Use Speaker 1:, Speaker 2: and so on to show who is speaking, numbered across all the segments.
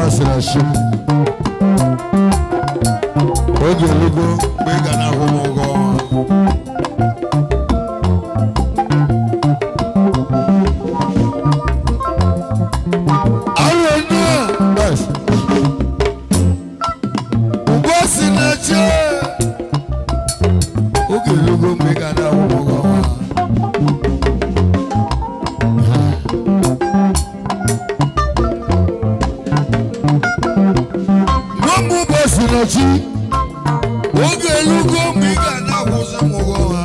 Speaker 1: Ubasirashi. Oge lugo bega na homogo. Arena. Yes. Ubasirashi. Oge lugo bega na homogo. Ubasirashi. Oge lugo bega na homogo.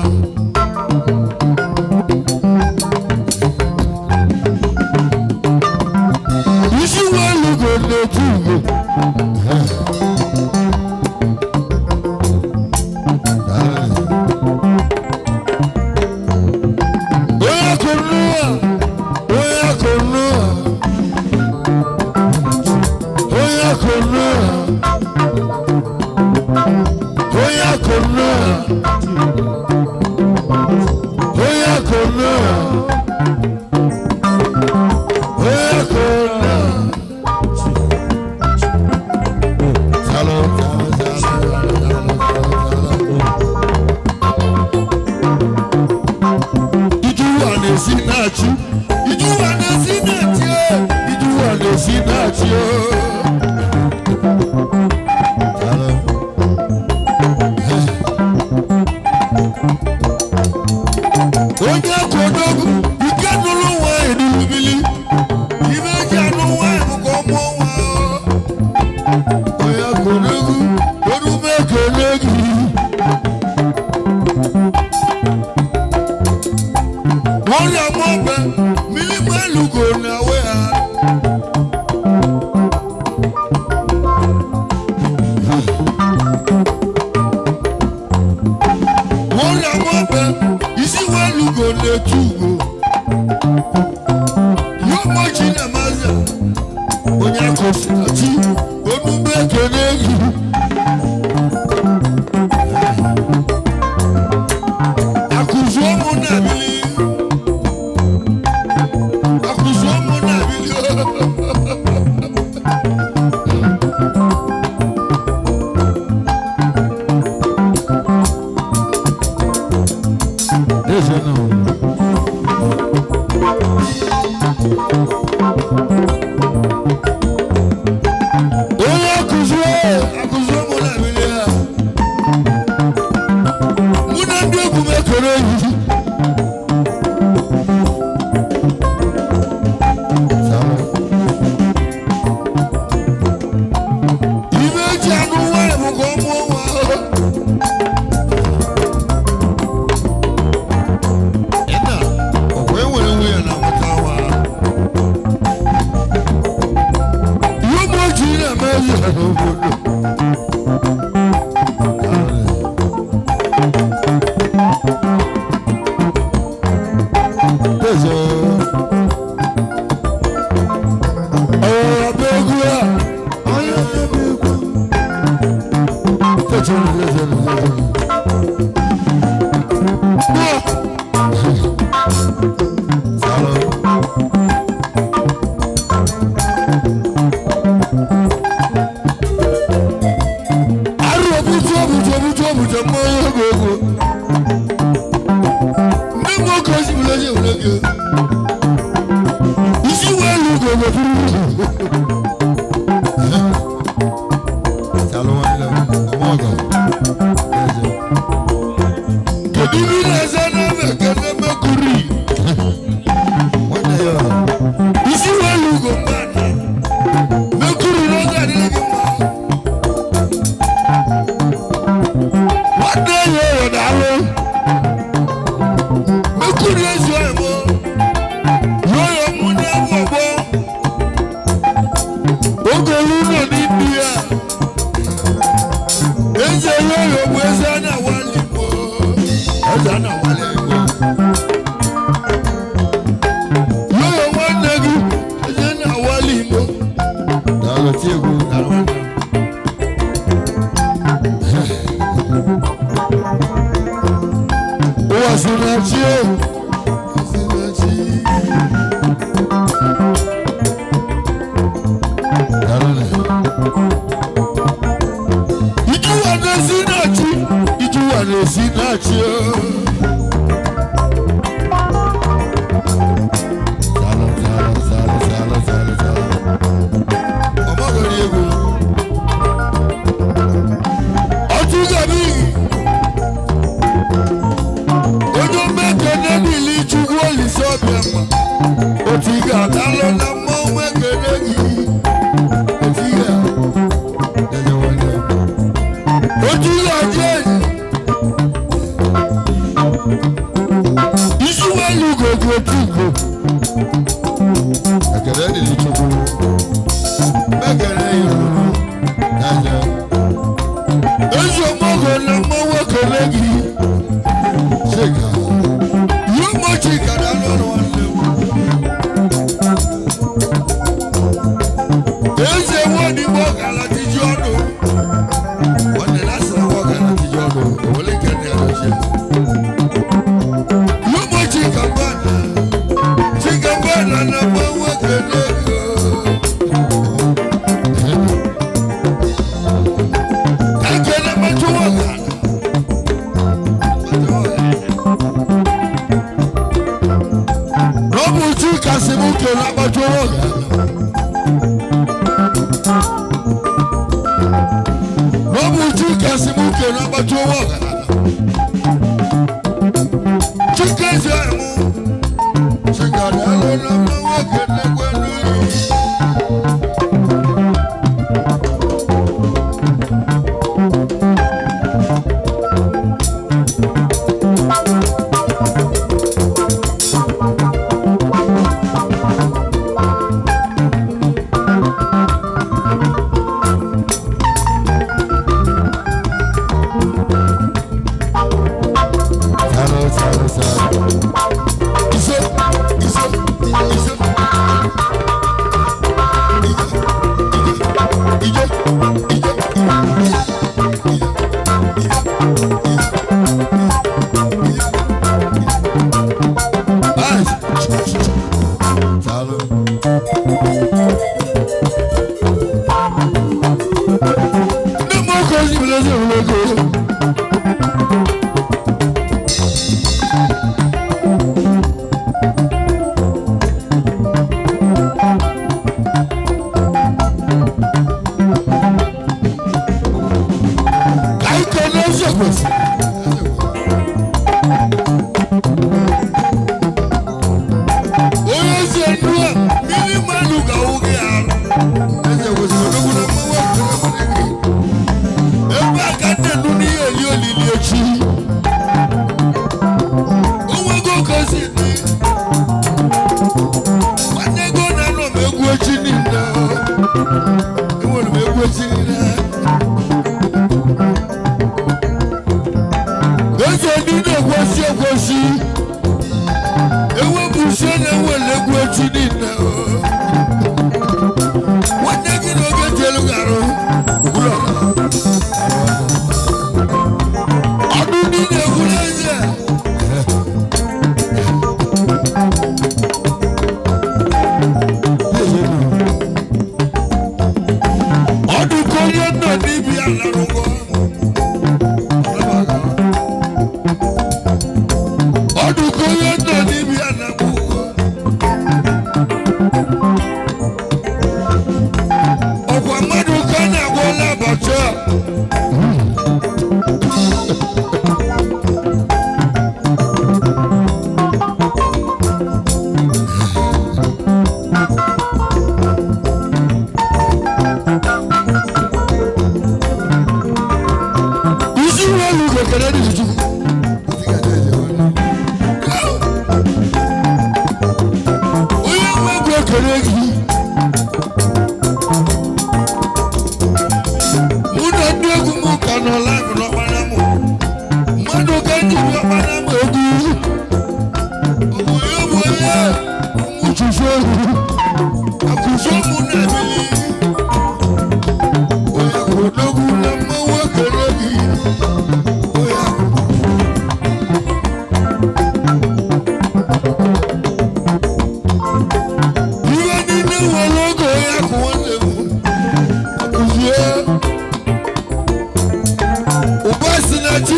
Speaker 2: Carolina.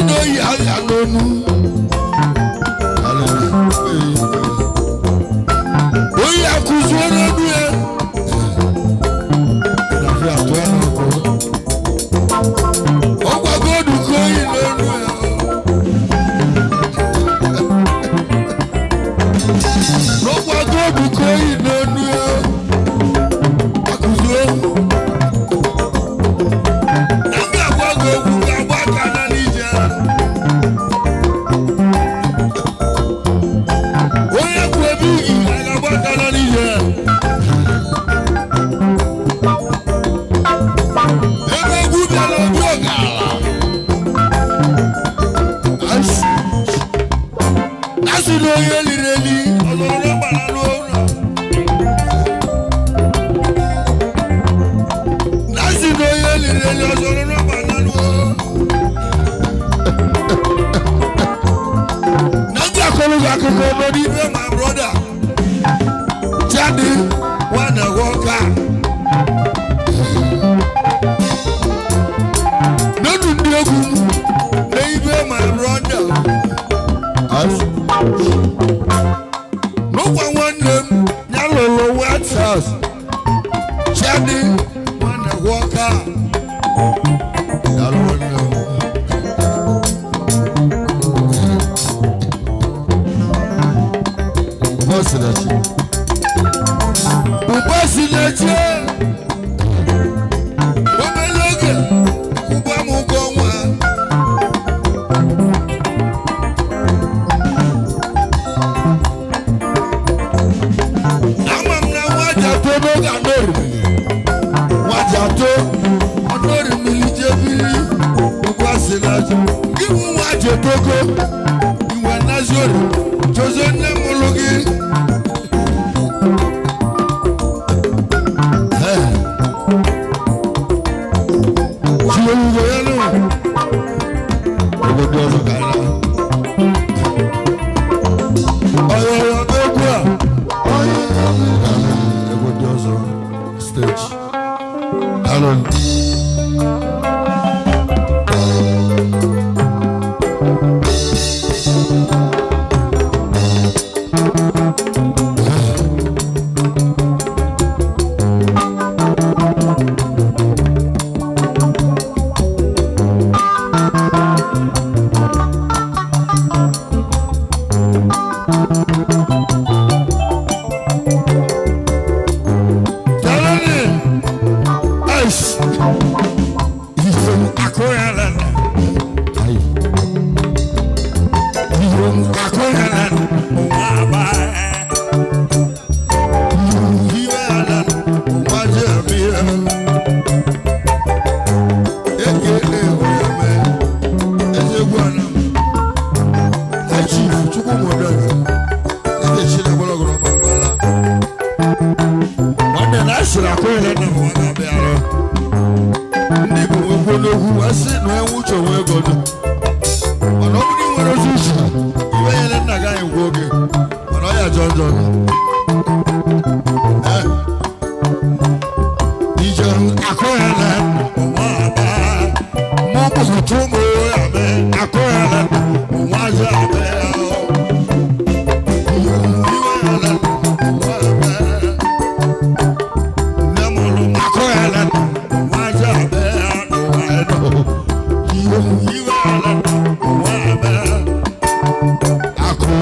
Speaker 1: no ya no nu. Oya kuzwana duya. Na fi atwa na ko. Ogba godu ko yi no nu. Ogba godu ko yi no nu. Akuzwo. Nanga gwa go ga gwa kana nije. Oya ko bi ga gwa kana nije. Ebe guda lo yoga. Asu no yeli reli, oloro bala lo na. Asu no yeli reli, oloro bala lo. Naja kolu ga koko no di be my brother. Jadi wanna walk out. No do ndiogu. Baby my brother. No one want them. Nyalolo White House. Jadi wanna walk out. Ubasileche. Omeloge. Kuba mugomwa. Amam na wajato boga nori. Wajato onori milijebili. Ubasileche. Gimu wajato go. Iwe nazori. Jozo nemologi. Aku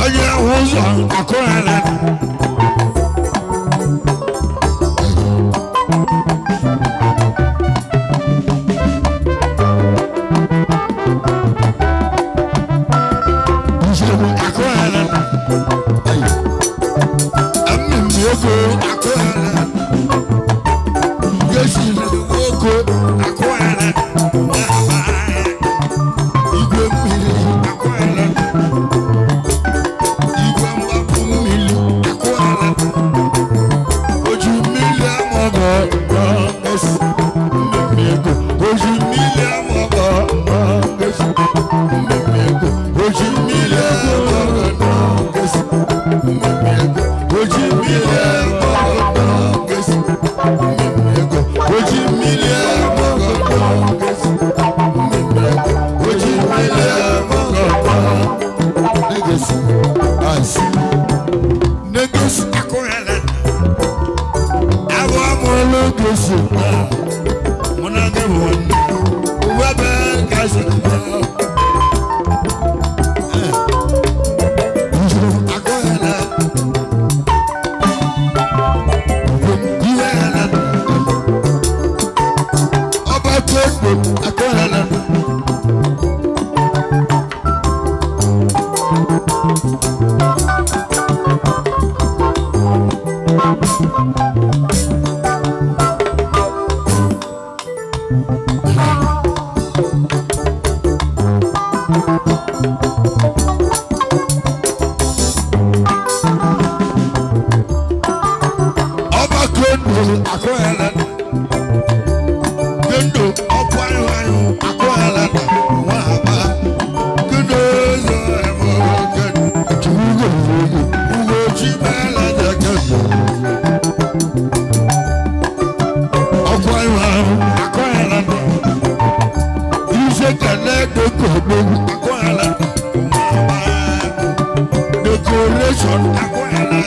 Speaker 1: onye ụzọ akụghara nsogbu akụghara mmemme ego akụghara yesiri oko akụghara igwe mmiri akụghara igwe mgbapụ mmiri akụghara oju mmiri amọgọ esi mmemme ego oju mmiri amọgọ esi mmemme ego oju mmiri amọgọ esi mmemme ego oju mmiri amọgọ esi mmemme ego oju mmiri amọgọ esi mmemme ego oju mmiri amọgọ negesi ansi negesi akụghara awa mọlụ gesi mụna gị bụ webe gasi akụghara iweghara ọba kekpo akụghara ọba kekpo akụghara kendo ọkwa iwanyu akụghara nwa aba kendo ụzọ emo kendo chugo ugo chimela ja kendo ọkwa iwanyu akụghara ise kele doko gbogbo akụghara nwa aba decoration akụghara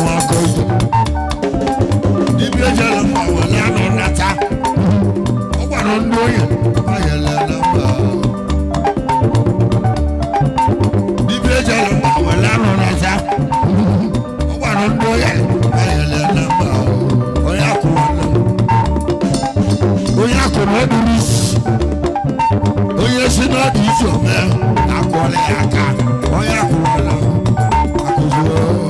Speaker 1: wakoyi dibia jala ma wala no nata o gba no ndoye ayele na ba dibia jala ma wala no nata o gba no ndoye ayele na ba o ya ko no duris o ye sina di so me akole aka o ya ko no akozo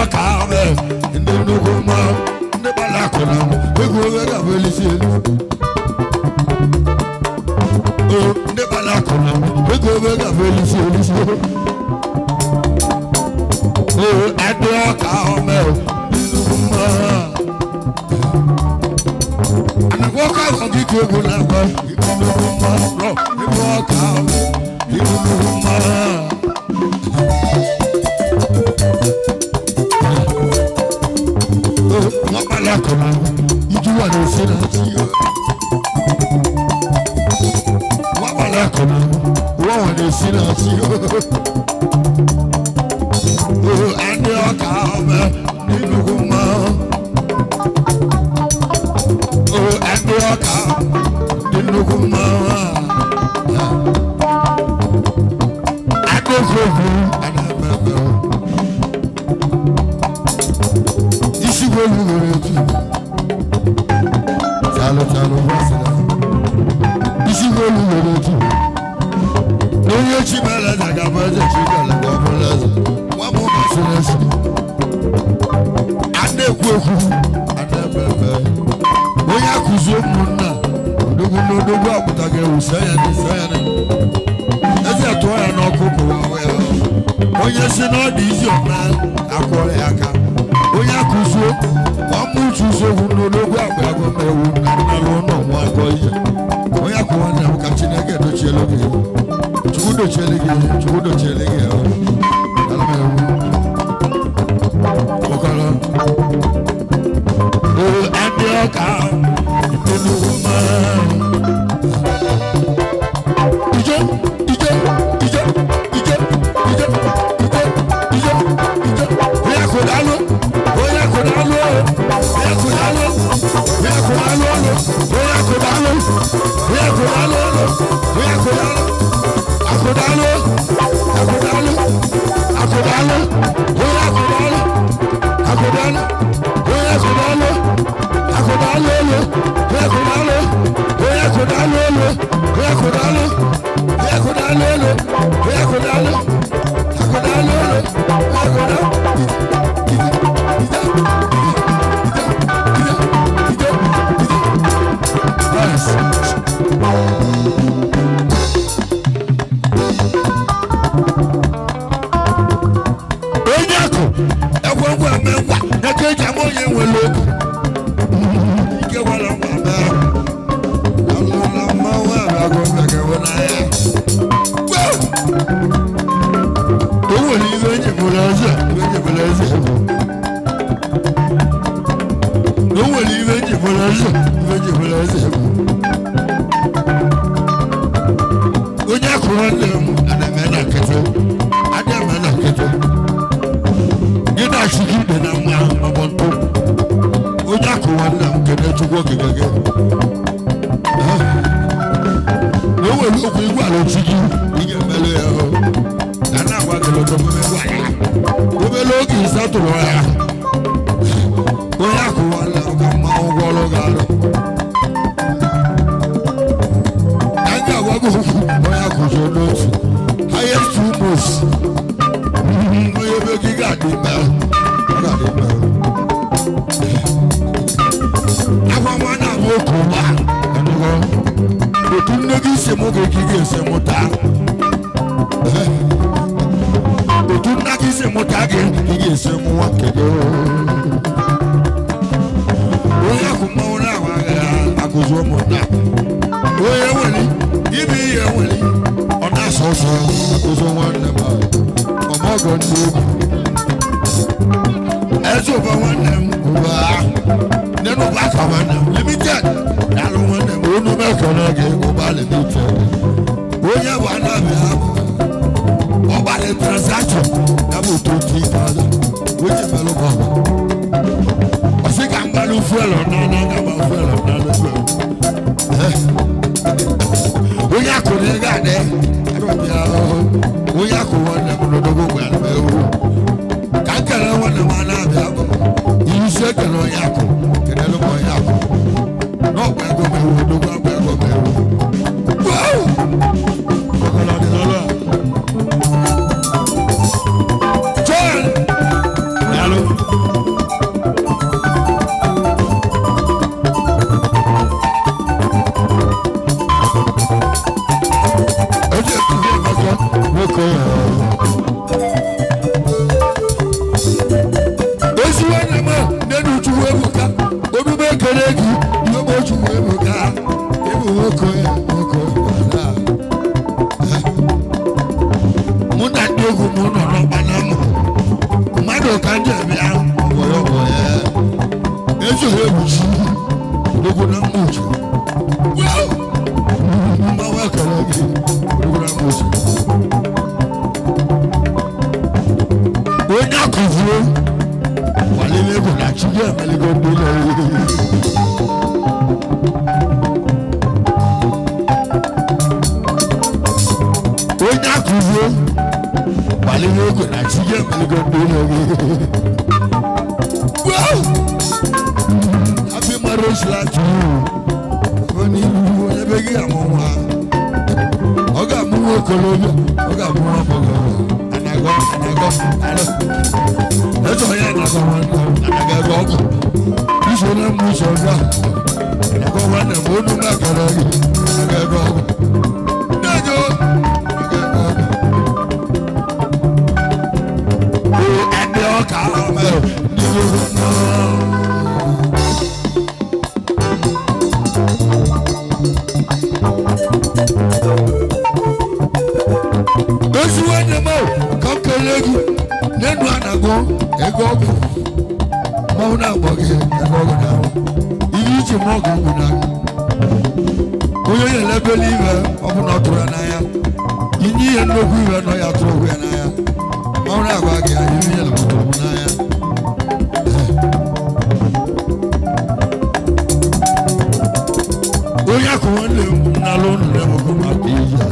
Speaker 1: ọka me ndị nnukwu mma ndị gbara akụna ego ga belisi ndị gbara akụna ego ga belisi ndị ọka me nnukwu mma anagwọka ọgịga ego na-agba nnukwu mma rọ ndị ọka nnukwu mma Wakala ijuwa na sina tiyo. Wakala wawa na sina tiyo. Andi akame niluguma. Andi akame niluguma. Andi zogu anamego. Talo wasila. Isi wolu wolu. No yochi mala daga baje chikala wamolaza. Wamu masunesi. Ande kweku. Ande bebe. Oya kuzo muna. Dogo akutage usayane. Ezi atoya no koko wawe. Oya sino di izi ona akore aka. Oya kuzo. Wamu chuzo hunologo akwago mewu nanalo no mwagoye. Oya kuwana ukachinege do cheloge. Chukudo chelege. Alamewu. Okala. Andi oka. Niluma. Ijo. Oya kodalo.
Speaker 2: Hello.
Speaker 1: kanje bia oyo oye ezo hebuchi dogo na mucho wow mama kalagi dogo na mucho onya kuvu wale lego na chije meligo dole onya kuvu wale lego na chije meligo dole wow happy marriage life to you oni wole begi amwa oga mu okolojo oga mu abogo anago eto ya anago anago isona mu soja anago wana monu makara anago najo ande oka me nenu anago ego mauna boge ego na iji mogo na oyo ye lebeli we obu na tura na ya yinyi ye nogu we no ya turu we na ya mauna boge ya yinyi ye turu na ya oya ko le na lo le mo ko ma bi ya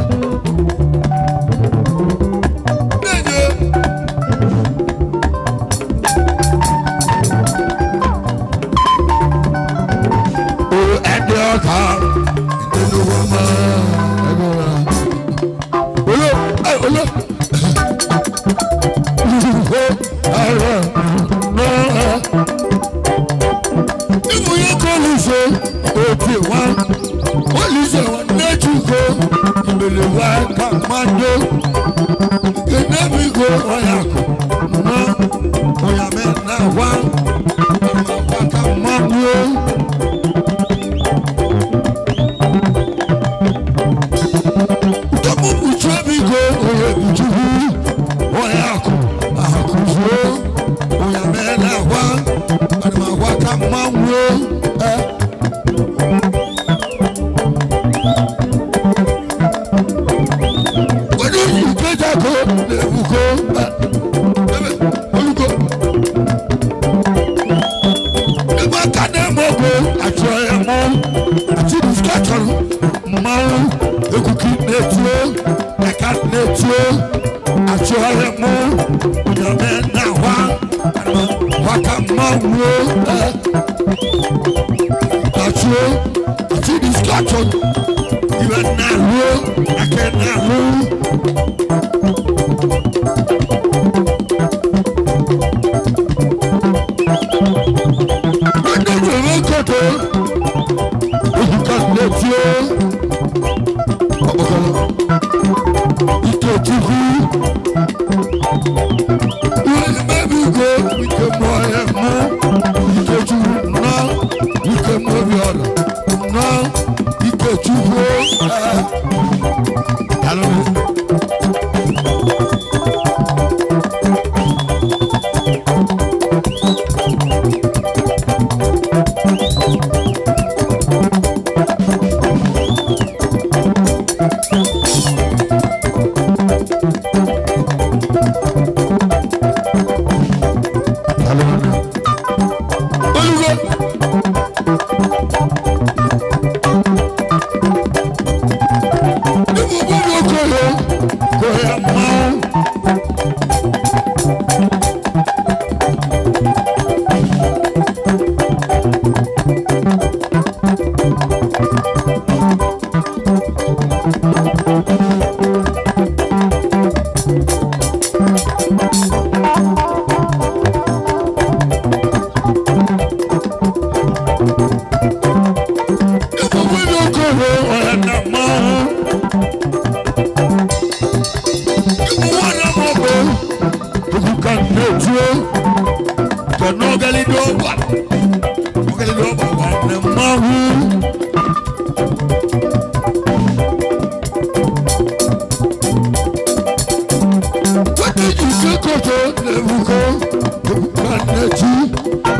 Speaker 1: Maneji,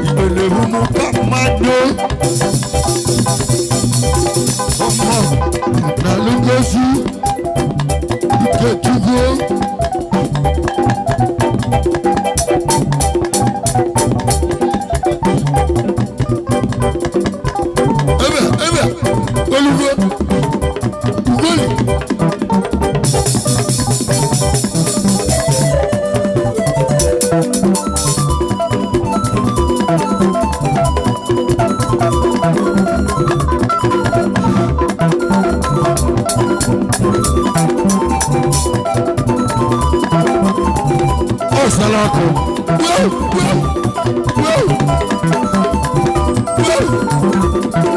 Speaker 1: ìbẹ̀lẹ̀ mímú bá máa dé. Ọmọ ìdálógósí, ìkẹtùgbó. Ẹbẹ̀, olùgbò, ugoli. Salako. Whoa, whoa, whoa, whoa.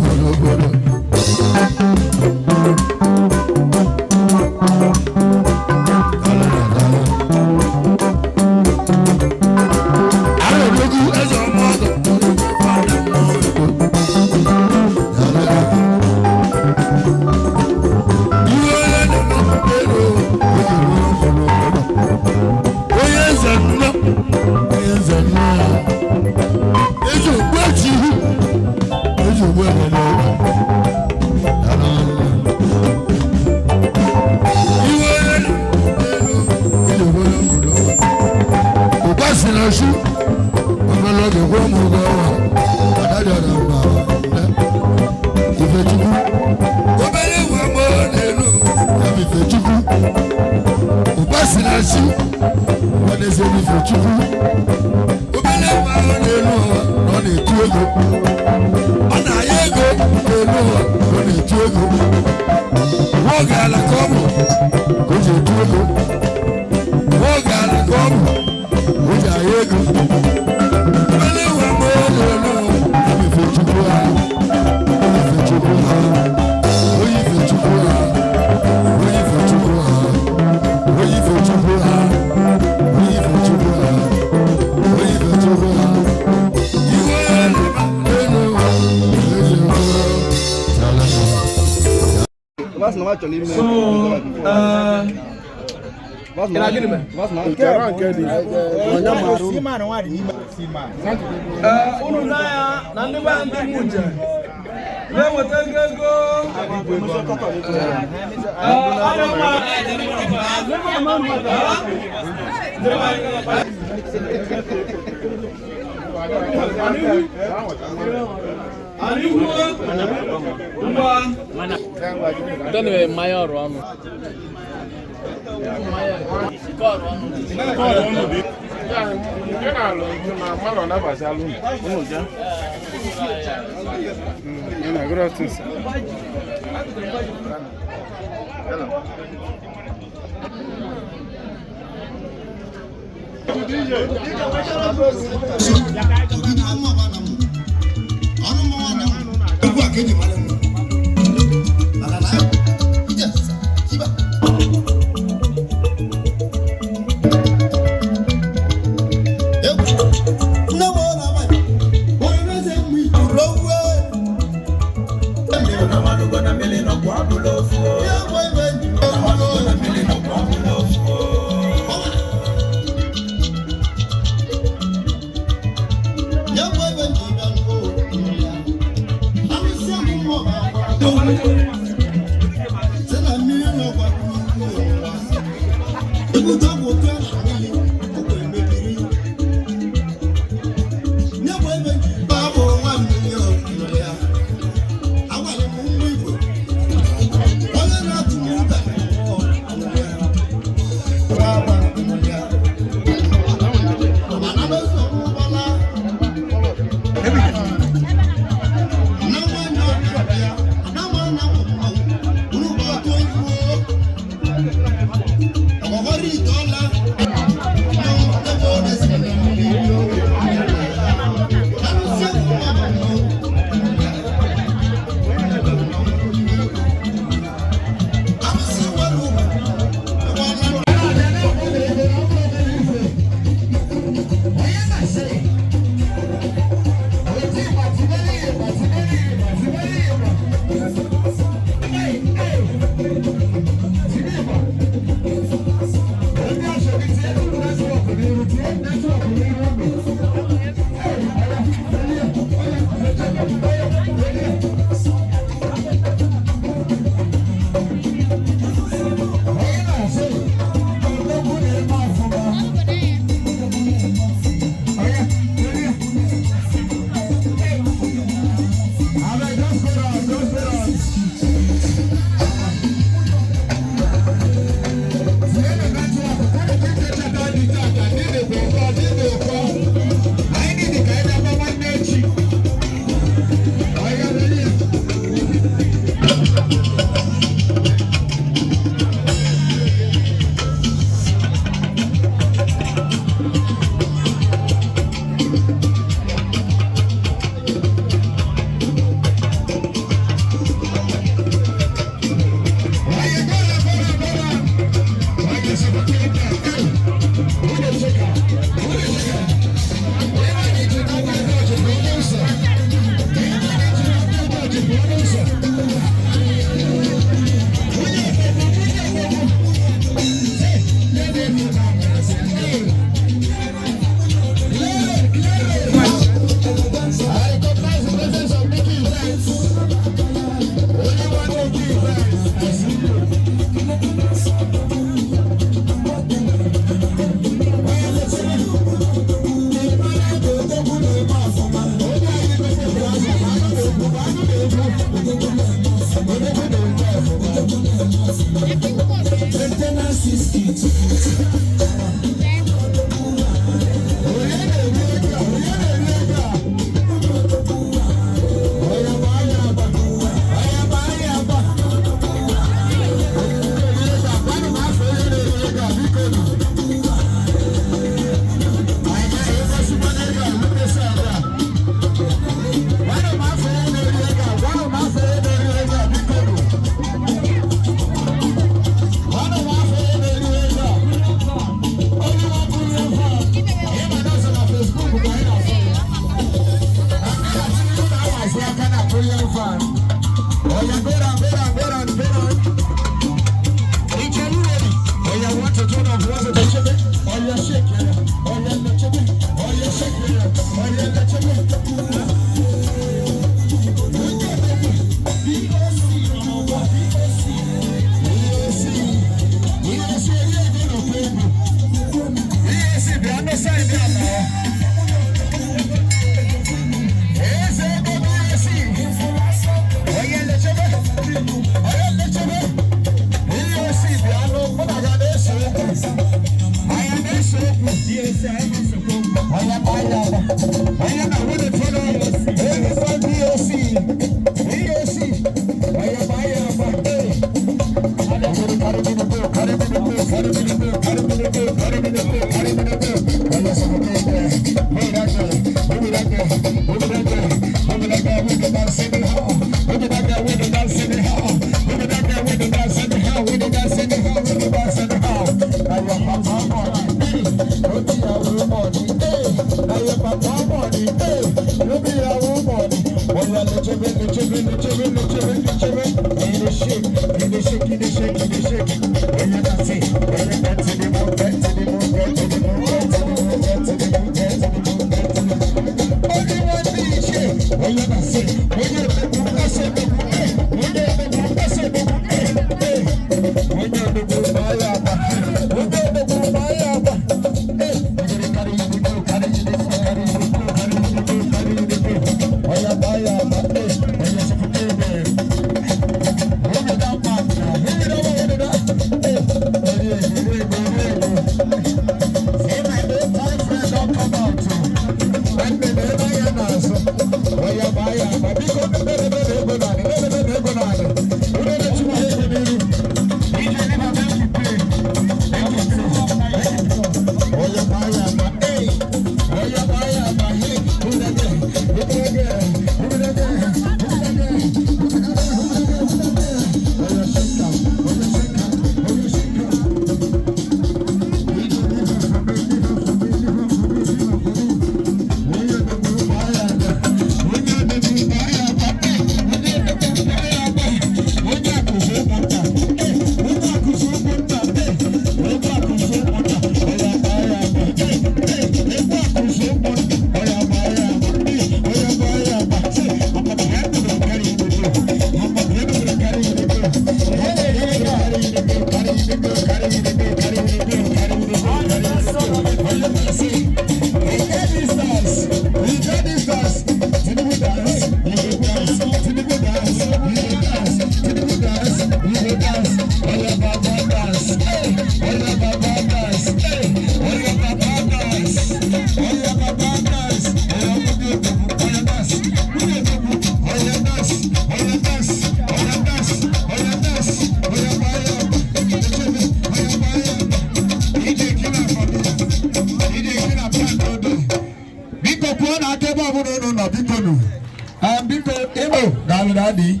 Speaker 2: Daddy,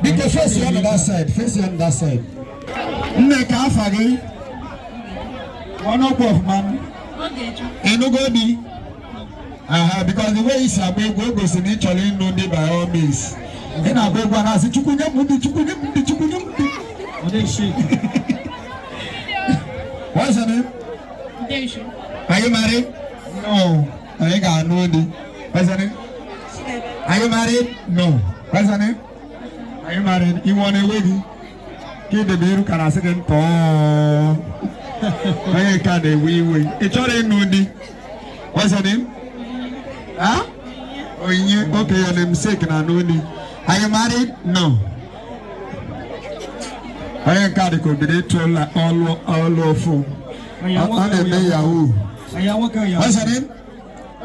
Speaker 2: because face you on that side, face you on that side. Nneka Afagi, one up of man. Enugodi. Because the way is a big go goes in each other, no day by all means. Then I go and I say, Chukunya Mundi. What's her name? Are you married? No. I got no. What's her name? Are you married? No. What's her name? Are you married? You want a wedding? Kid the beer can I second tall. I can't a wee. It's all in Nudi. What's her name? Huh? Oh, yeah. Okay, your name sick and I know Nudi. Are you married? No. I ain't got it. Could be all awful. Yahoo. What's her name? I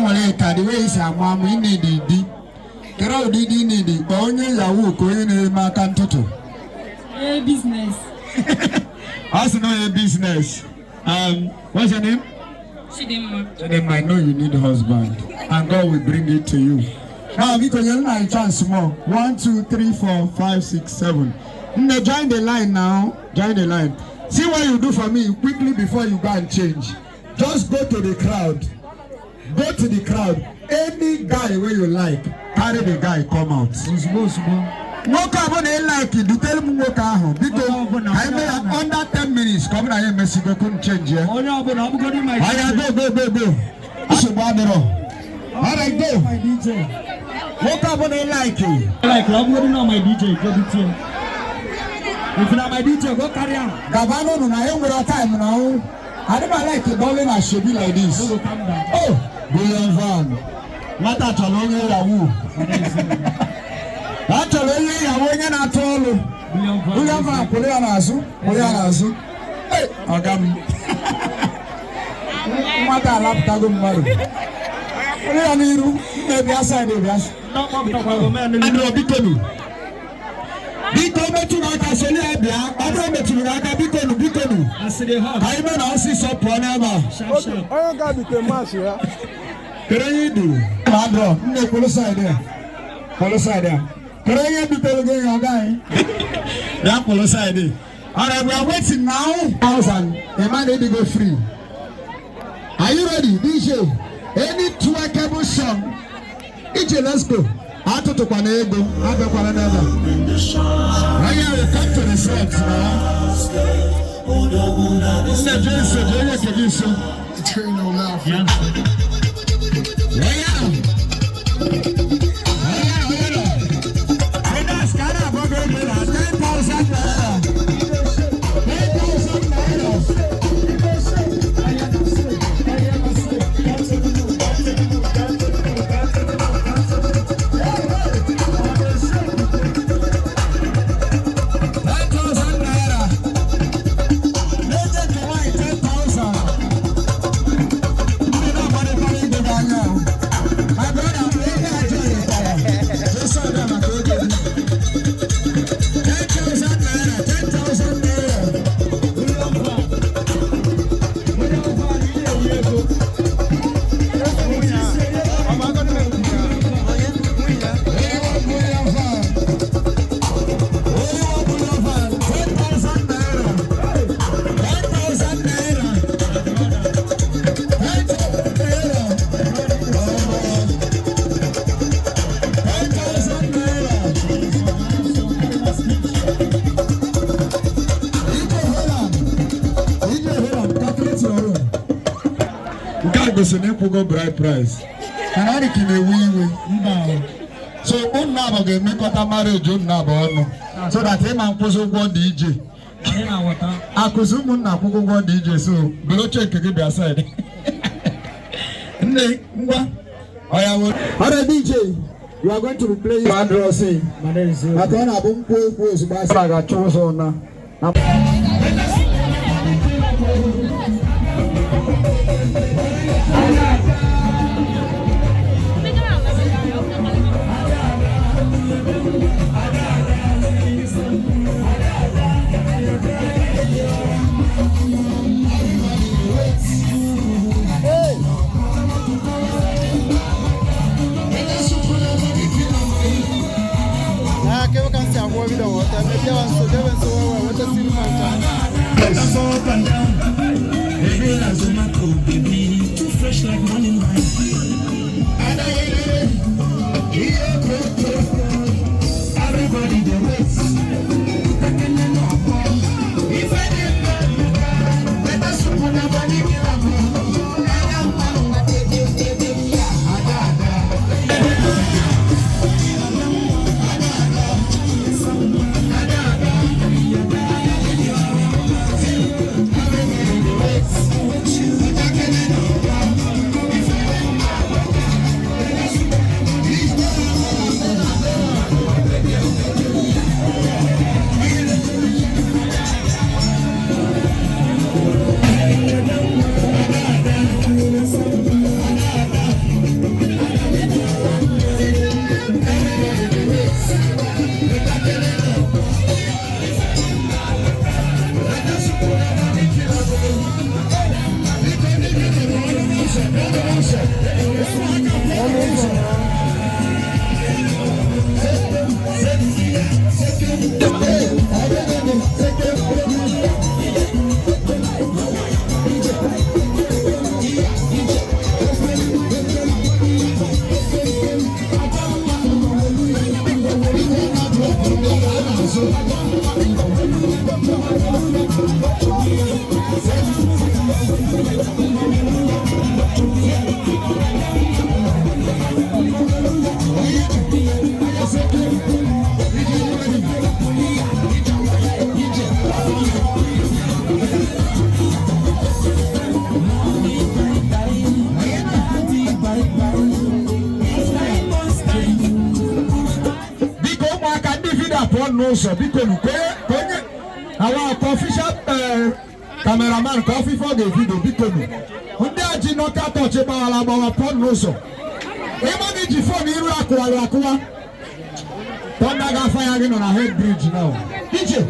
Speaker 2: want to the way is a mom in the Crowd did need it. Only Yahoo going in my country.
Speaker 3: A business.
Speaker 2: Also know a business. What's your name? Chidema. I know you need a husband, and God will bring it to you. Now because you're not a chance more. 1, 2, 3, 4, 5, 6, 7. Now join the line now. Join the line. See what you do for me quickly before you go and change. Just go to the crowd. Go to the crowd. Any guy where you like, carry the guy come out. No come on like it. You tell me what I because I may have under 10 minutes. Come on, I am Mexico couldn't change here. I go. All right, go.
Speaker 3: My DJ.
Speaker 2: What come on like it?
Speaker 3: Like, I'm going to my DJ. Go DJ. If you're not my DJ, go carry on.
Speaker 2: Gavano, no, I am with time now. I never like it. Darling, I should be like this. Oh, William Van. What a Chalonga Yahoo. That's a lady Yahoo at all. William Van, Polianazu. Hey, Agam. What a lap tagum maru. Polianiru, maybe outside of us. No, Bikonu. Bikonu to Naka Solia, I don't know Naka Bikonu. I don't know, see so Ponama.
Speaker 4: I got the mass here.
Speaker 2: Can you do? Madro, no Poloside there. Poloside there. Can you be telling your guy? That Poloside. All right, we are waiting now. 1,000. The man need to go free. Are you ready, DJ? Any twerkable song? DJ, let's go. Out to Panego, out of Panada. I have come to the set now.
Speaker 4: Turn no laugh.
Speaker 2: Go bride price. And I can win. So, on now again, make what a marriage on now, so that him and Pozo go DJ. I presume now Pogo go DJ, so below check to give your side. Alright, DJ, you are going to be playing Madrossi. I can't have one post by Saga Chonso now.
Speaker 5: Too fresh like morning light. Everybody the waits. If I didn't let us put a body in
Speaker 2: upon no so because our official cameraman coffee for the video because when they are not touch about our upon no so. Even if you phone you akwa. Don't have fire again on a head bridge now. DJ.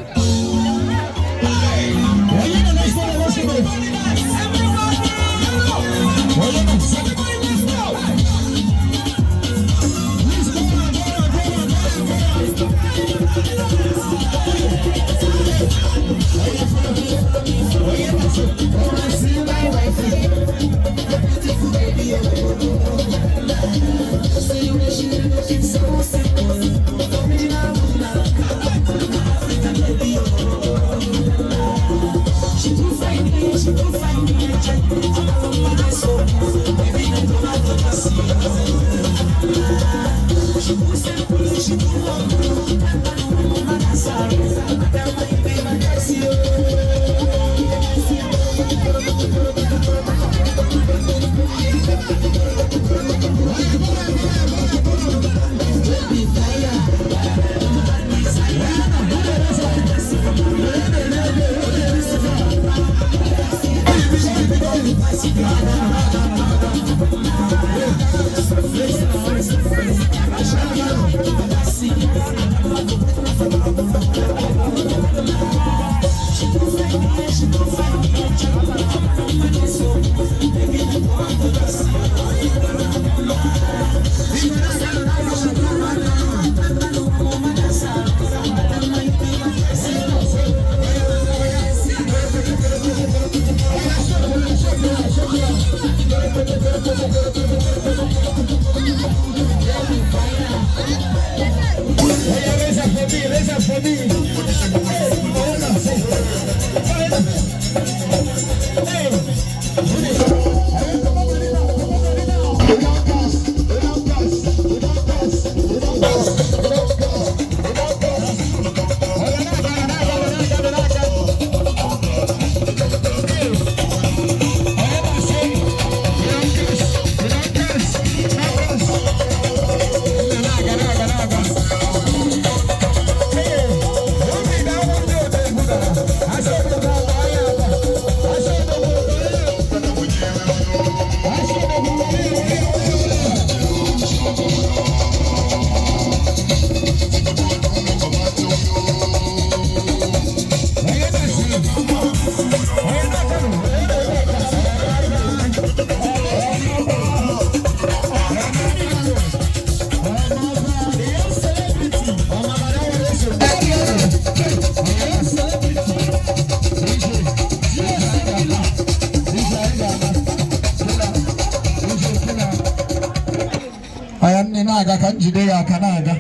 Speaker 2: Naga kan jide ya kanaga.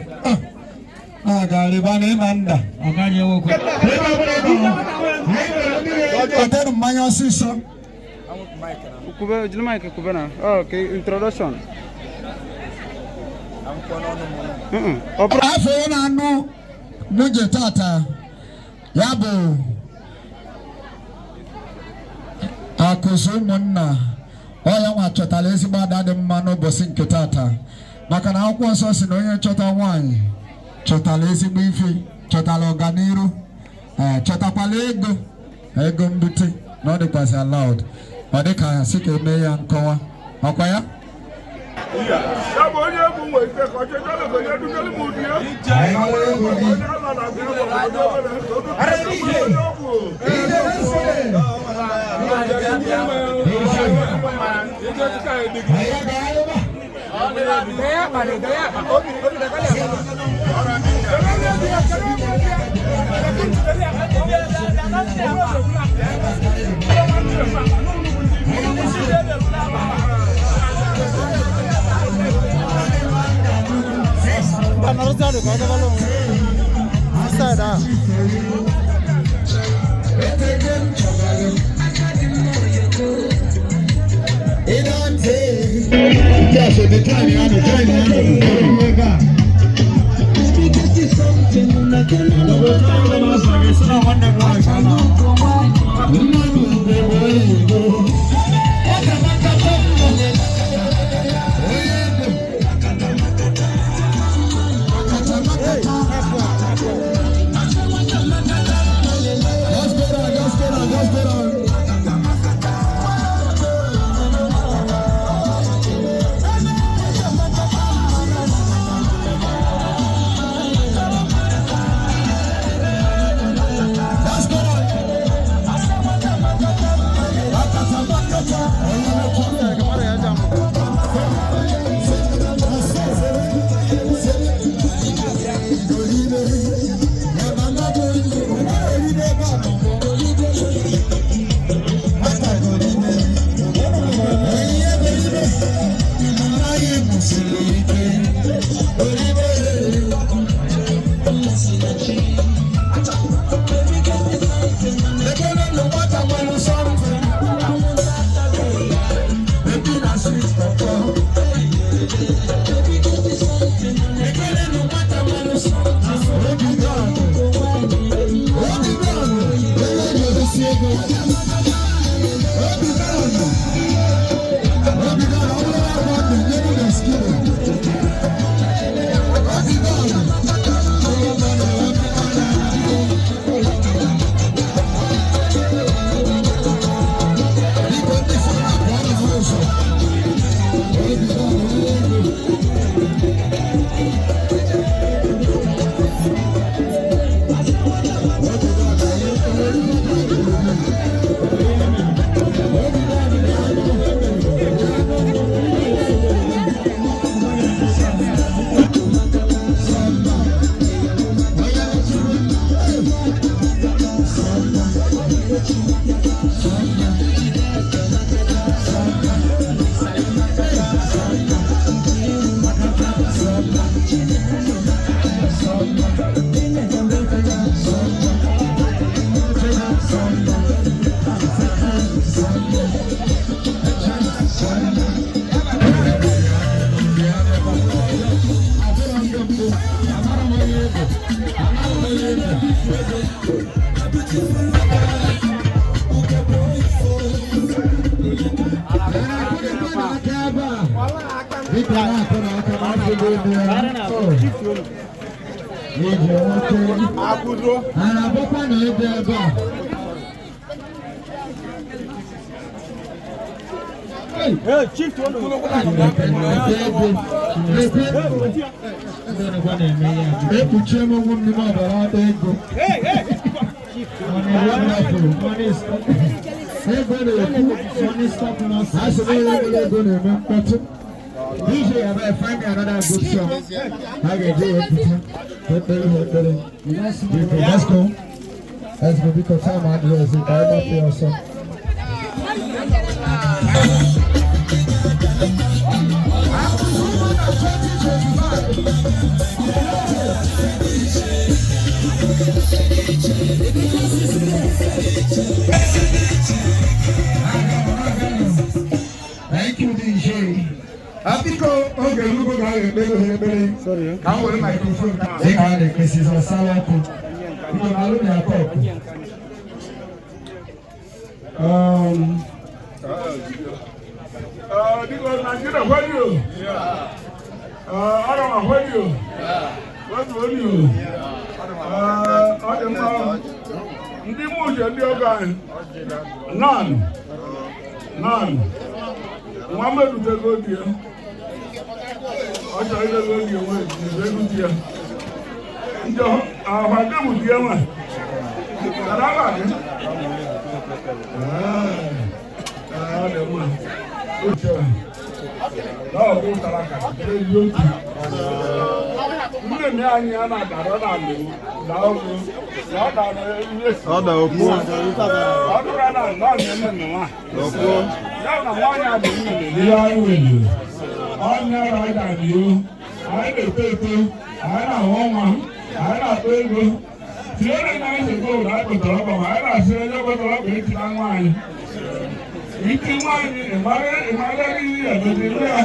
Speaker 2: Naga ribane manda.
Speaker 3: Oganye woko.
Speaker 2: Hotel Mayo Siso.
Speaker 4: Kube jina mic kube na. Okay, introduction.
Speaker 2: Afọ na anu nje tata. Yabo. Akusu munna. Oya wa chotala ezigbo dade mmanụ bosi nke tata. Maka na akwụkwọ nsọ si na onye chọta nwaanyị chọtala ezigbo ife, chọtala ọganiru, chọtakwala ego mbute na ọ dịkwasị allowed. Ọ dị ka sị ka eme ya nkọwa. Ọkwa ya? DJ, I better find me another good song. I can do it. Let's go. Let's go because time I do is I don't feel so. Thank you, DJ. Okay, you go down. Sorry. I'm with my microphone. Take out the cases of Salako. You can allow me a talk. Because Nigeria, where you? I don't know where you. What will you? I don't know. Ndị mụje ndị ọga none. Muhammad utego die. Ọjọ́ ilé lórí owó ìgbésẹ̀ díẹ̀. Ǹjọ́ àwọn àdébù díẹ̀ wà. Kàdáwà ní. Àdébù. Ó jẹ́ náà kó kàlákà lé yóò. Mmiri ní anyị a na-adara n'ala na ọgụ na ọ dara ihe si. Ọ da okwu. Ọ dụra na nọ na-eme nnọọ. Okwu. Ya na nwaanyị a bụ nnụnụ ihe anyị nwere. Onye ọrụ anyị na-adịyo. Anyị na-eto eto. Anyị na-ahụ ọnwa. Anyị na-atọ ego. Tinyere na anyị sekwa ụlọ anyị kpọtara ọkpa ma anyị na-asị onye kpọtara ọkpa etila nwaanyị. Iti nwaanyị ịmara ihe ya doziri ya.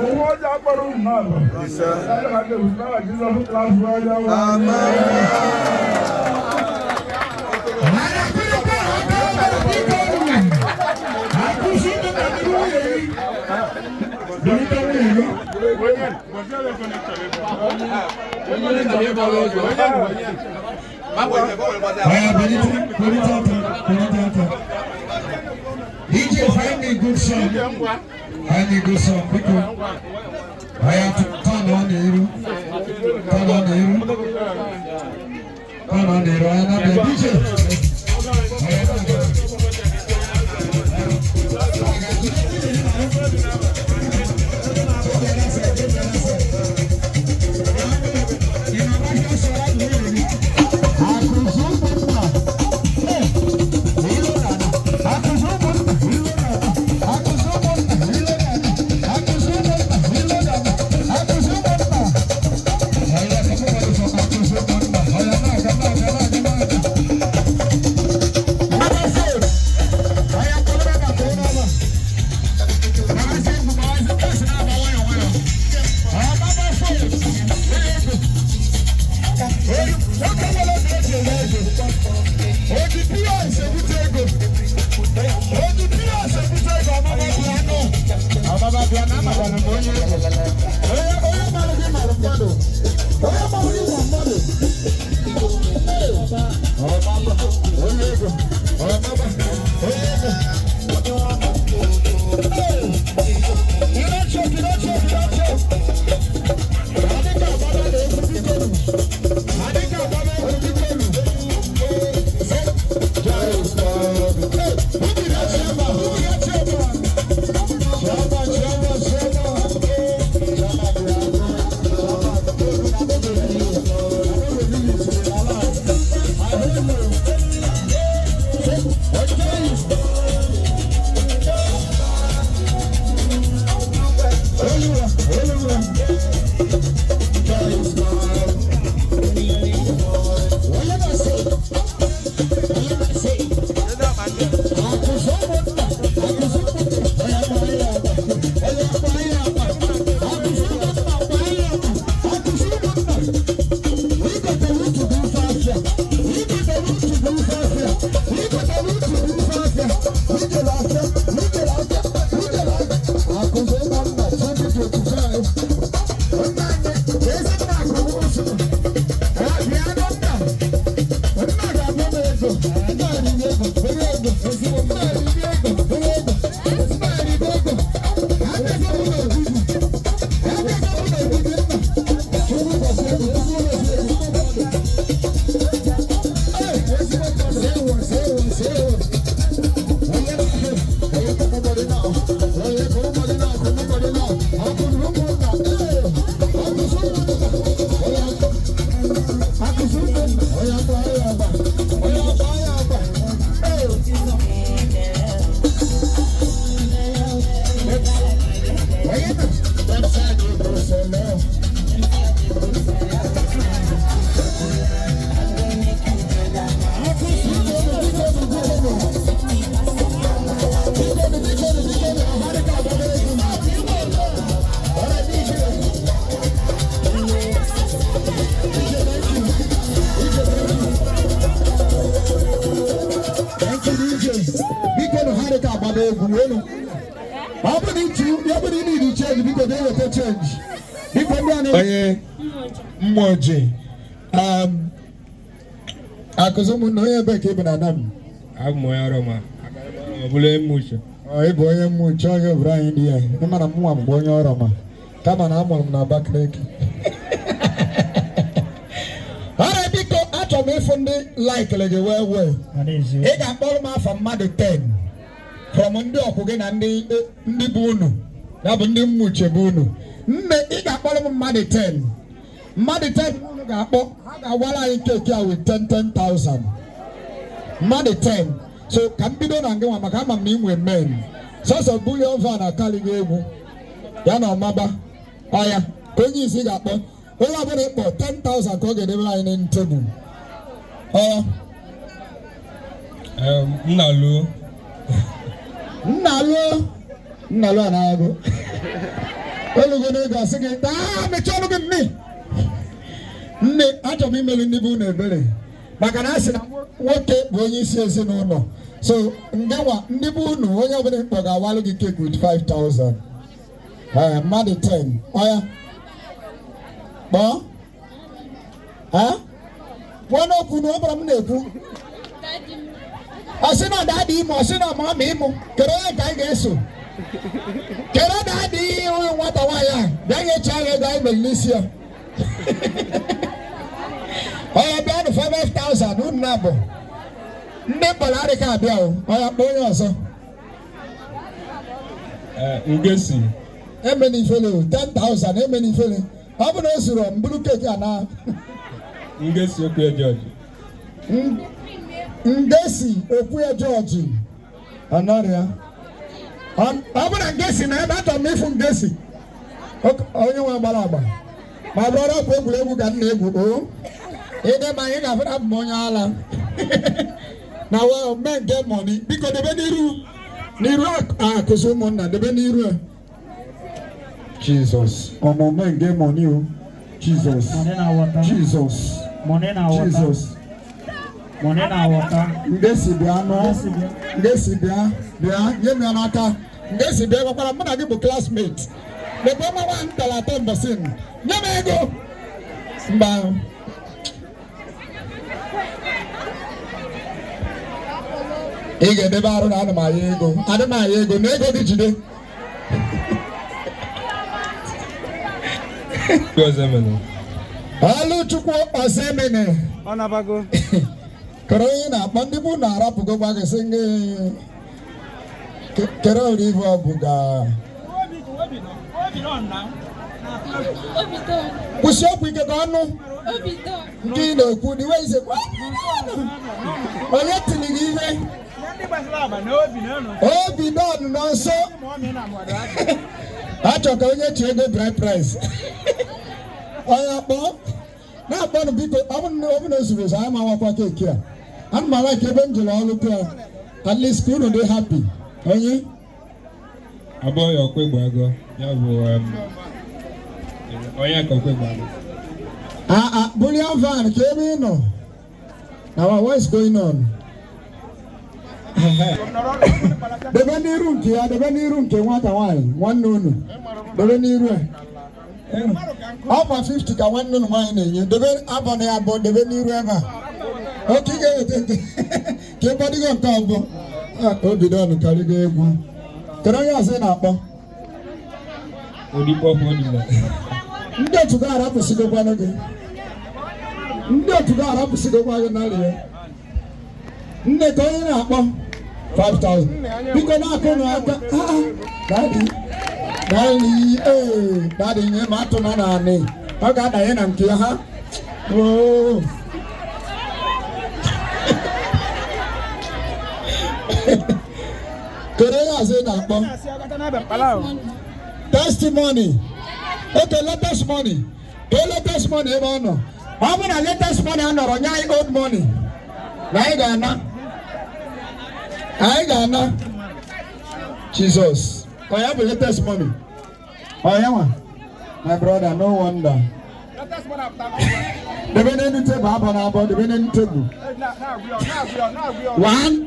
Speaker 2: Owó ọjà gbọ́dọ̀ wù náà lọ. DJ, find me a good song. Find me a good song. Because I have to turn on the hero. Turn on the hero. Turn on the hero. I have the DJ. I Mmoje akuzumu no ye be ke banana m
Speaker 3: Agmo ya Roma. Obule mucho.
Speaker 2: ebe onye mmụchi onye bụrụ anyị ndị ya ịma na mụnwa mgbe onye ọrụ ma kama na amụrụ m na Abakaliki. Ọrịa biko achọrọ m ịfụ ndị laikere gị wee wee ị ga-akpọrọ m afọ mmadụ 10 from ndị ọkwụ gị na ndị bụ unu ya bụ ndị mmụchi bụ unu nne ị ga-akpọrọ m mmadụ 10 mmadụ 10 unu ga-akpọ ha ga-agwara anyị keki a with 10,000 mmadụ 10 so ka m bido na ngị nwa maka ama m na inwe men sọsọ bulion van akalighị egwu ya na ọmaba ọya ka onye isi ga-akpọ onye ọbụla ịkpọ 10,000 ka ọ ga-edebere anyị na tebụl ọya nnalu anaghị olugo na ego asị gị mechie ọnụ gị nne achọrọ m imelu ndị bụ unu ebere maka na asị na nwoke bụ onye isi ezinụlọ so ngewa ndị bụ unu onye ọbụla ịkpọ ga-awalụ gị cake with 5,000 mmadụ 10 ọya kpọọ pụọ n'okwu na ọ bara m na-ekwu ọ sị na dadị ime ọ sị na mama ịmụ kere onye ka anyị ga-eso kere dadị onye nwata nwaanyị a bịa nyecha ya ego anyị mere n'isi ya ọya bịa nụ 5,000 unu na-abụ ndị mkpọrọ adịka abịa o ọya kpọọ onye ọzọ
Speaker 3: Ngesi
Speaker 2: emenifele 10,000 emenifele ọ bụ na o zuru mburu keki a na
Speaker 3: Ngesi Okwe George
Speaker 2: Ngesi Okwe George ọnọrịa ọ bụ na Ngesi na ebe atọ m ịfụ Ngesi onye nwe gbara agba ma bụrụ ọkwa egwuregwu ka m na-egwu o ịdị ma anyị ga-afụ na abụ m onye ala na wa mee nke mọni biko debe n'iru akụzi ụmụnna debe n'iru a Jesus ọmụme nke mọni o Jesus Jesus Jesus Ngesi bịa nụ Ngesi bịa nye m ya n'aka Ngesi bịa gwakwara mụ na gị bụ classmate debe mmawa ntalata mbọsị nye m ego mba ị ga-edebe arụ na ana m aya ego na ego gị jide Alụchukwu Osemene
Speaker 4: ọ nabago
Speaker 2: kere onye na-akpọ ndị bụ na-arapụgo gwa gị sị gị kere orive ọ bụ ga kwụsị okwu ike ka ọnụ nke ị na-ekwu n'iwe izekwa onye tiri gị ihe obi nọn nọ nso achọ ka onye chi ego bride price onye akpọ na-akpọnụ biko ọ bụ na ozuru ụzọ anyị ma nwakwa keeki a ana m ala ka ebe m jere ọrụ taa at least ka unu dị happy onye
Speaker 3: abụọ ya ọkwa egbe agụ ya bụ onye ka ọkwa egbe agụ
Speaker 2: bullion van ka ebe ị nọ now what is going on debe n'iru nke ya debe n'iru nke nwata nwaanyị nwanne unu debe n'iru a ọkwa 50 ka nwanne unu nwaanyị na-enye debe abọ na ya abụọ debe n'iru ebe a oke ị ga-eweta nke ka ịgbadigo nke abụọ obido ọnụ karịgo egwu kedu onye ọzọ ị na-akpọ ndị otu ga arapụsigokwanụ gị ndị otu ga arapụsigokwa gị narị ya nne ka onye na-akpọ 5,000 biko na-akụ n'aka dadị nye ma atụ na naanị ọ ga-adanye na nke ha kedu onye ọzọ ị na-akpọ testimony okay latest money ka latest money ebe ọ nọ ọ bụ na latest money a nọrọ nye anyị old money na anyị ga-ana Jesus onye bụ latest money onye nwa my brother no wonder debe n'elu tebụl abọ na abọ debe n'elu tebụl 1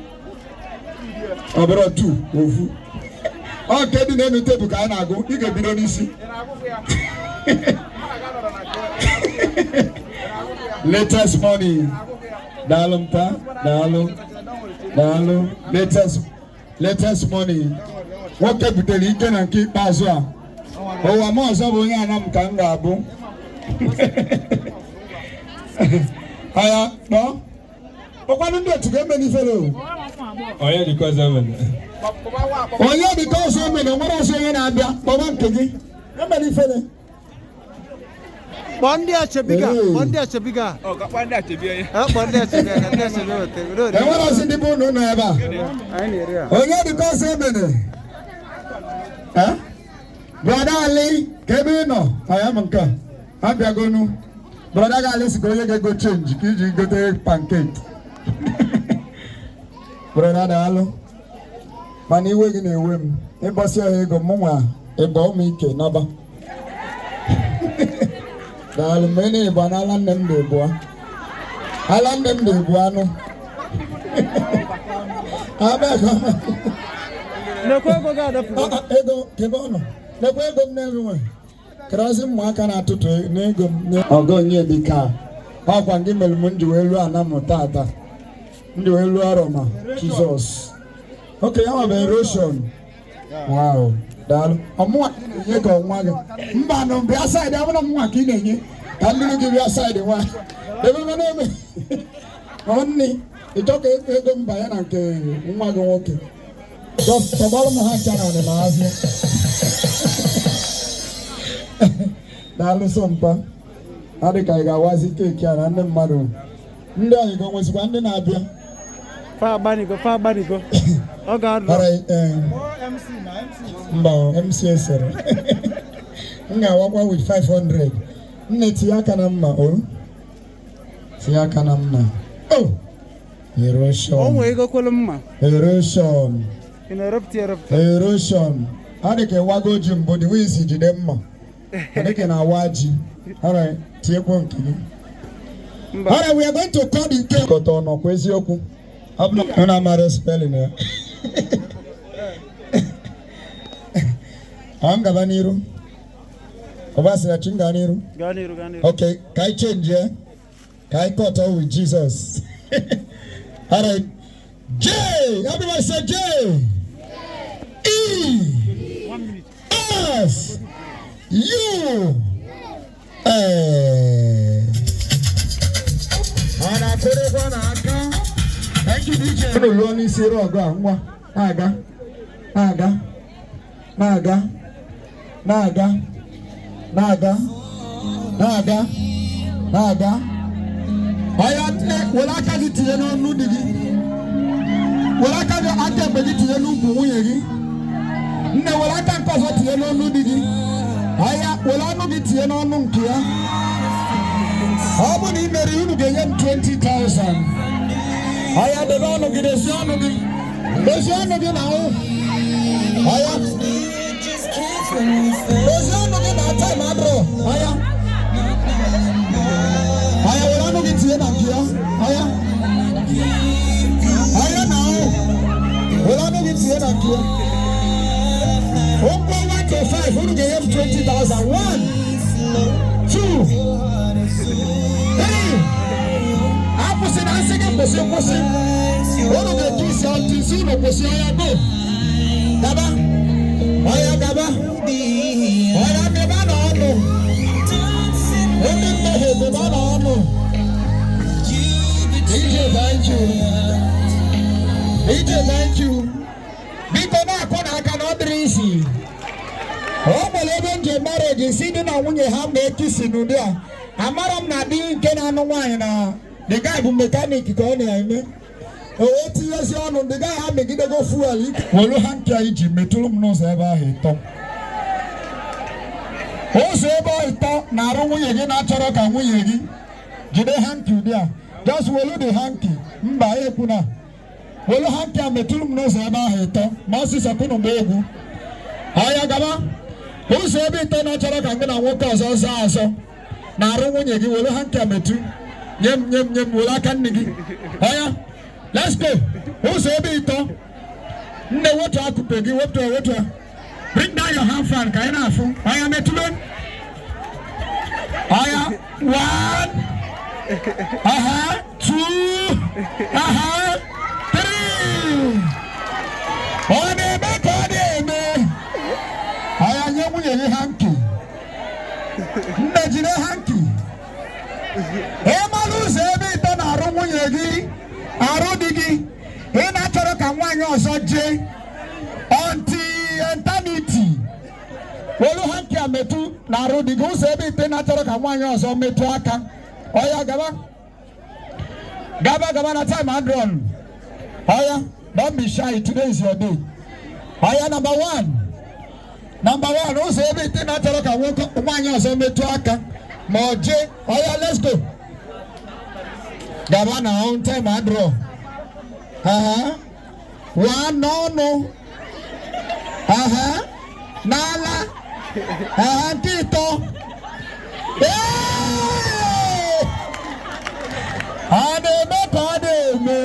Speaker 2: ọ bụrụ 2 ofu ọ nke dị n'elu tebụl ka a na-agụ ị ga-ebido n'isi latest money daalụ mpa daalụ latest money nwoke butere ike na nke ikpeazụ a ụwa m ọzọ bụ onye anam ka m ga-abụ aya kpọọ ọkwanụ ndị otu ga-eme n'ifere
Speaker 3: onye dịka ọzọ emere
Speaker 2: nwere ọzọ onye na-abịa kpọba nke gị eme n'ifere
Speaker 4: Bondi achebiga. Oh, bondi achebiga. Bondi achebiga.
Speaker 2: Enwere osi ndị bụ unu nọ ebe a. Onye dịka ọsọ emene. Brother Ali, ka ebe ị nọ? Aya m nke a. Abịagonu. Brother Ali si ka onye ga-ego change ka iji gote pancake. Brother daalụ. Mana iwe gị na-ewe m. Ịbọsị ọha ego m nwa ịbọ ụmụ ike n'ọba. Daalụ mgbe na-ebu anụ ala nne m na-ebu anụ ego kebe ọ nọ nekwa ego m na-enwe kerọzi ụmụaka na-atụtụ n'ego m ọgọ onye dịka ọkwa gị mere m nji wee lụọ ana m tata ndị wee lụọ ọrụ ma Jizọs oke ya nwere eroshon wow daalụ ọmụnwa na-enye ka ọnwa gị mba nọ bịa saịdị abụna mụnwa ka ị na-enye ka mmiri gị bịa saịdị nwa ebe na-eme nne ịchọ ka ego mba ya na nke nwa gị nwoke tọgbọrọ m ha ncha na anị ma azụ daalụ sompa adị ka ị ga-awazi keeki a na ndị mmadụ ndị anyị ga nwezikwa ndị na-abịa
Speaker 4: fa agbanigo ọ ga-adụ
Speaker 2: mba MC esere m ga-awakwa with 500 nne tinye aka na mma tinye aka na mma erosion
Speaker 4: o nwere ego kwelu mma
Speaker 2: erosion ọ dị ka ịwago ji mbụ dị wizi jide mma ọ dị ka na-awa ji ọrịa tinyekwa nke gị ọrịa we are going to call the cake kọta ọnọkwa eziokwu ọ na-amara spelling ya ọ ngaba n'iru ọbasịrachi nga n'iru okay ka anyị change ka anyị cut with Jesus alright J. Everybody say J. E.
Speaker 4: 1 minute.
Speaker 2: S. U. Thank you, DJ. Lonely Zero Naga. Well, I can't tell you no digi. Well, I can't tell you no. No, well, I can't cause you no digi. Well, I know it's you no kia. How many marry you to get 20,000? I had the one of the son of the son of the now. I am the son of the time, bro. I am one of the Tiana here. I am now. Well, I know it's Tiana here. 1 to 5, who gave him 20,000? 1, 2, 3. I was in a second person. One of the kids out to see the person. I go. Gaba. I am Gaba. I am the man on the man on DJ, thank you. DJ, thank you. Because I cannot easy. Oh, my living to marriage, sitting on when you have the kissing in there. Amaram Nadine can no wine. The guy who mechanic going in. Oh, 8 years on the guy had to go full. Well, you have to eat Metulum knows ever hit. Oh, so about it, now we again, natural can we again. Did they hand you there? Just follow the hanky. Mba Puna. Well, you have to Metulum knows ever hit. Moses Apuno Babu. Ayagaba. Who said it? Natural can go and walk us also. Now, when you give a hand to Yem, Wulakan Nigi. Aya, let's go. Who's a bit? No, what I could pay you up to water. Bring down your hand, Frank. I know. I am a two. Aya, 1. 2. 3. On a back on me. I am young hanky. Najina hanky. Emalu sebi to na rumu yegi arodigi e na choro ka nwanyi oso je until eternity wolu hanki ametu na arodigi u sebi te na choro ka nwanyi oso metu aka oya gaba na time andron oya don't be shy, today is your day. Oya number 1 u sebi te na choro ka nwanyi oso metu aka Moje, oya, let's go. Gavana on time, I draw. 1, no. Nala. Tito. Ade me.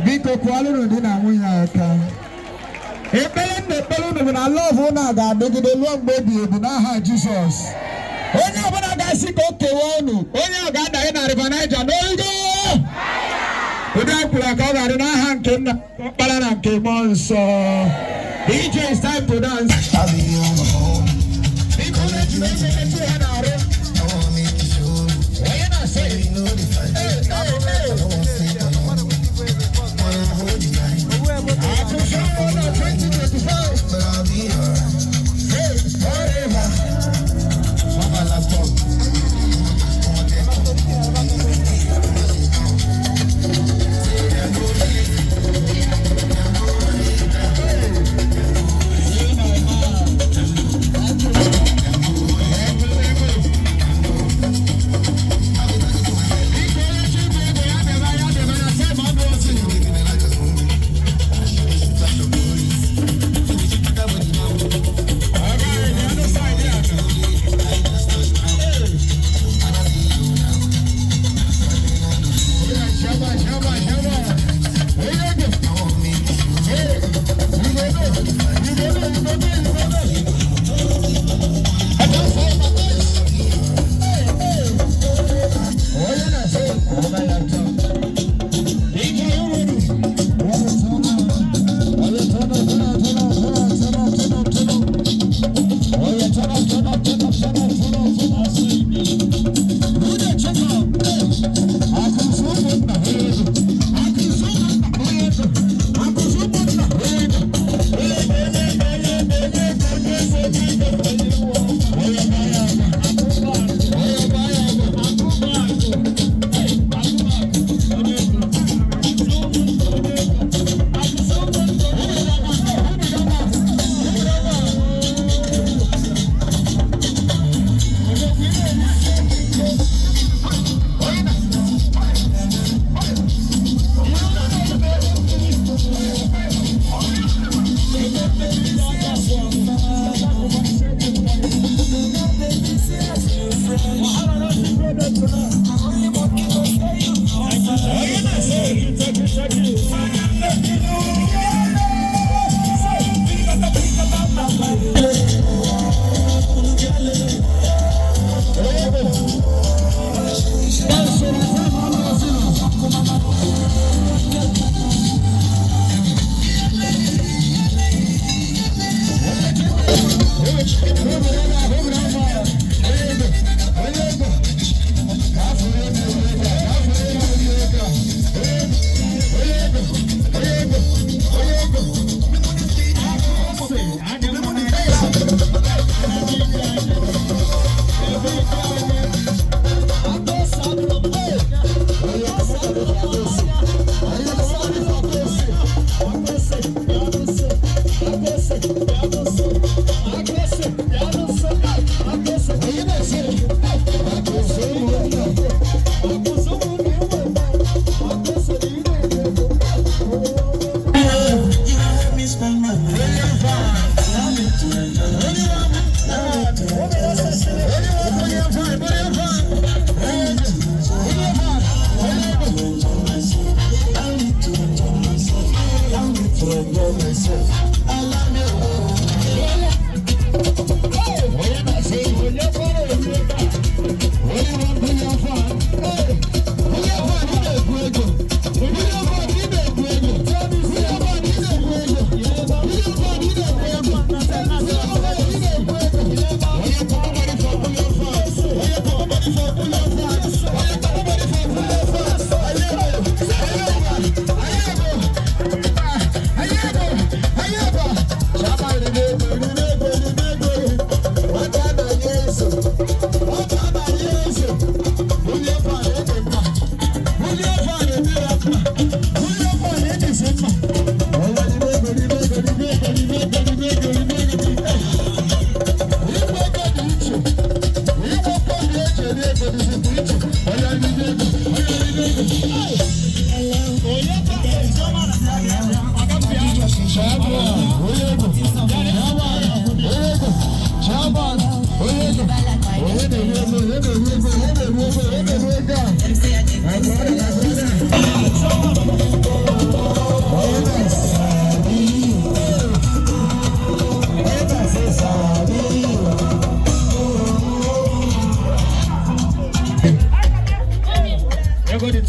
Speaker 2: Biko kwalo no dina munya aka. Ebele na love una ga megide long baby na ha Jesus. Onye ọbụla ga-asị ka o kewa ọnụ onye ọ ga-adaghị na River Niger n'oyigo ụdị akwụrụ ka ọ ga-adị n'aha nke nna ọkpara na nke mmụọ nsọ. DJ, it's time to dance. Biko na-eji etu ha na-arụ onye na-asị atụsọ ọnụ 2025 but I'll be alright. Forever. My last one.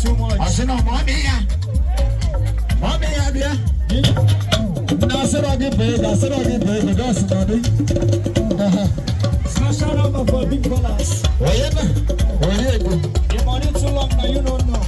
Speaker 3: Too much.
Speaker 2: I said, no, mommy, dear. I said, I'll get paid. That's money.
Speaker 3: Special number for big ballers. Your money too long now, you don't know.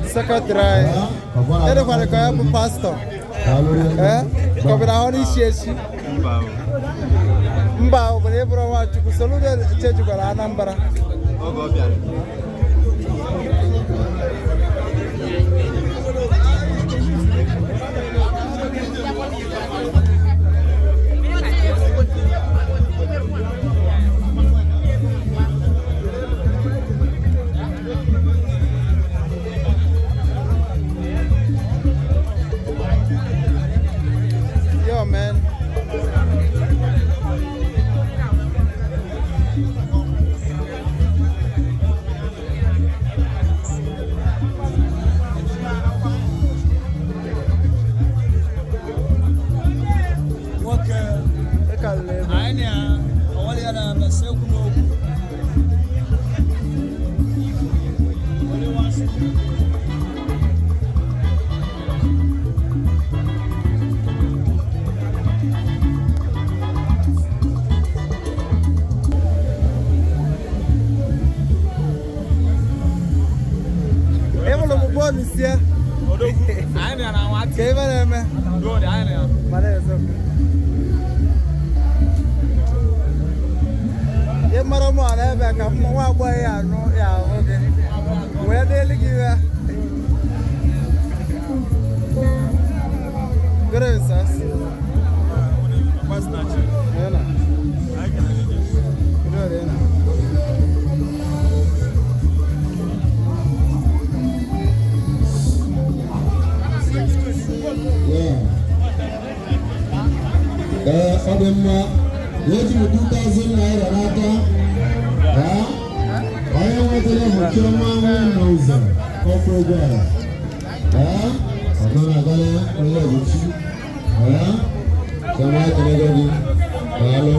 Speaker 4: Secretary, ele vai com o pastor. Kọbịra ahụ n'isi esi. Mba obodo ịbụrụ Nwachukwu Soludo chejukwara Anambra.
Speaker 3: Oge ọ bịara.
Speaker 4: Yo, man. Bonisia. I know what gave him. Good, I know. Marathon, I back up one way. I know, yeah, okay. Where they give her good answers. What's that? I can
Speaker 2: Waiting for 2,000 naira rata. I am waiting for Choma Mousa. Corporal Gara. I'm gonna go with you. Come on, can I go? Hello.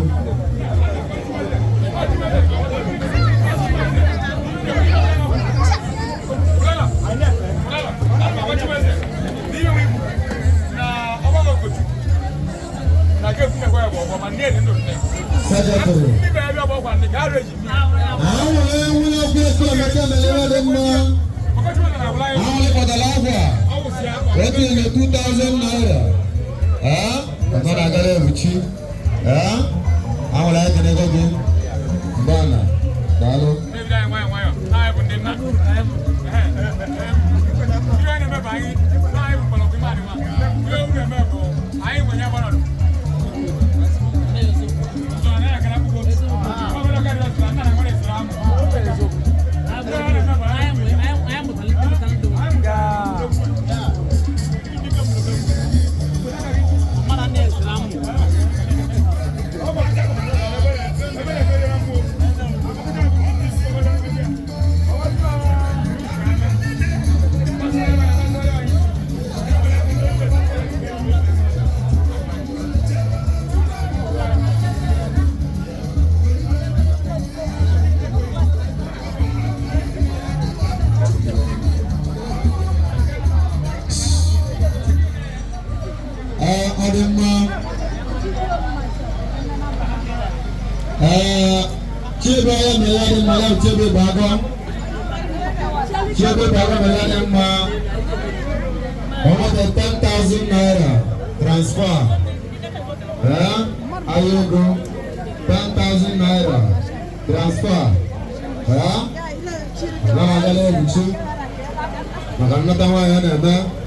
Speaker 2: Chebe Baga Melania over the 10,000 naira transfer. Ayogo 10,000 naira transfer. Now I got it. I'm not the one.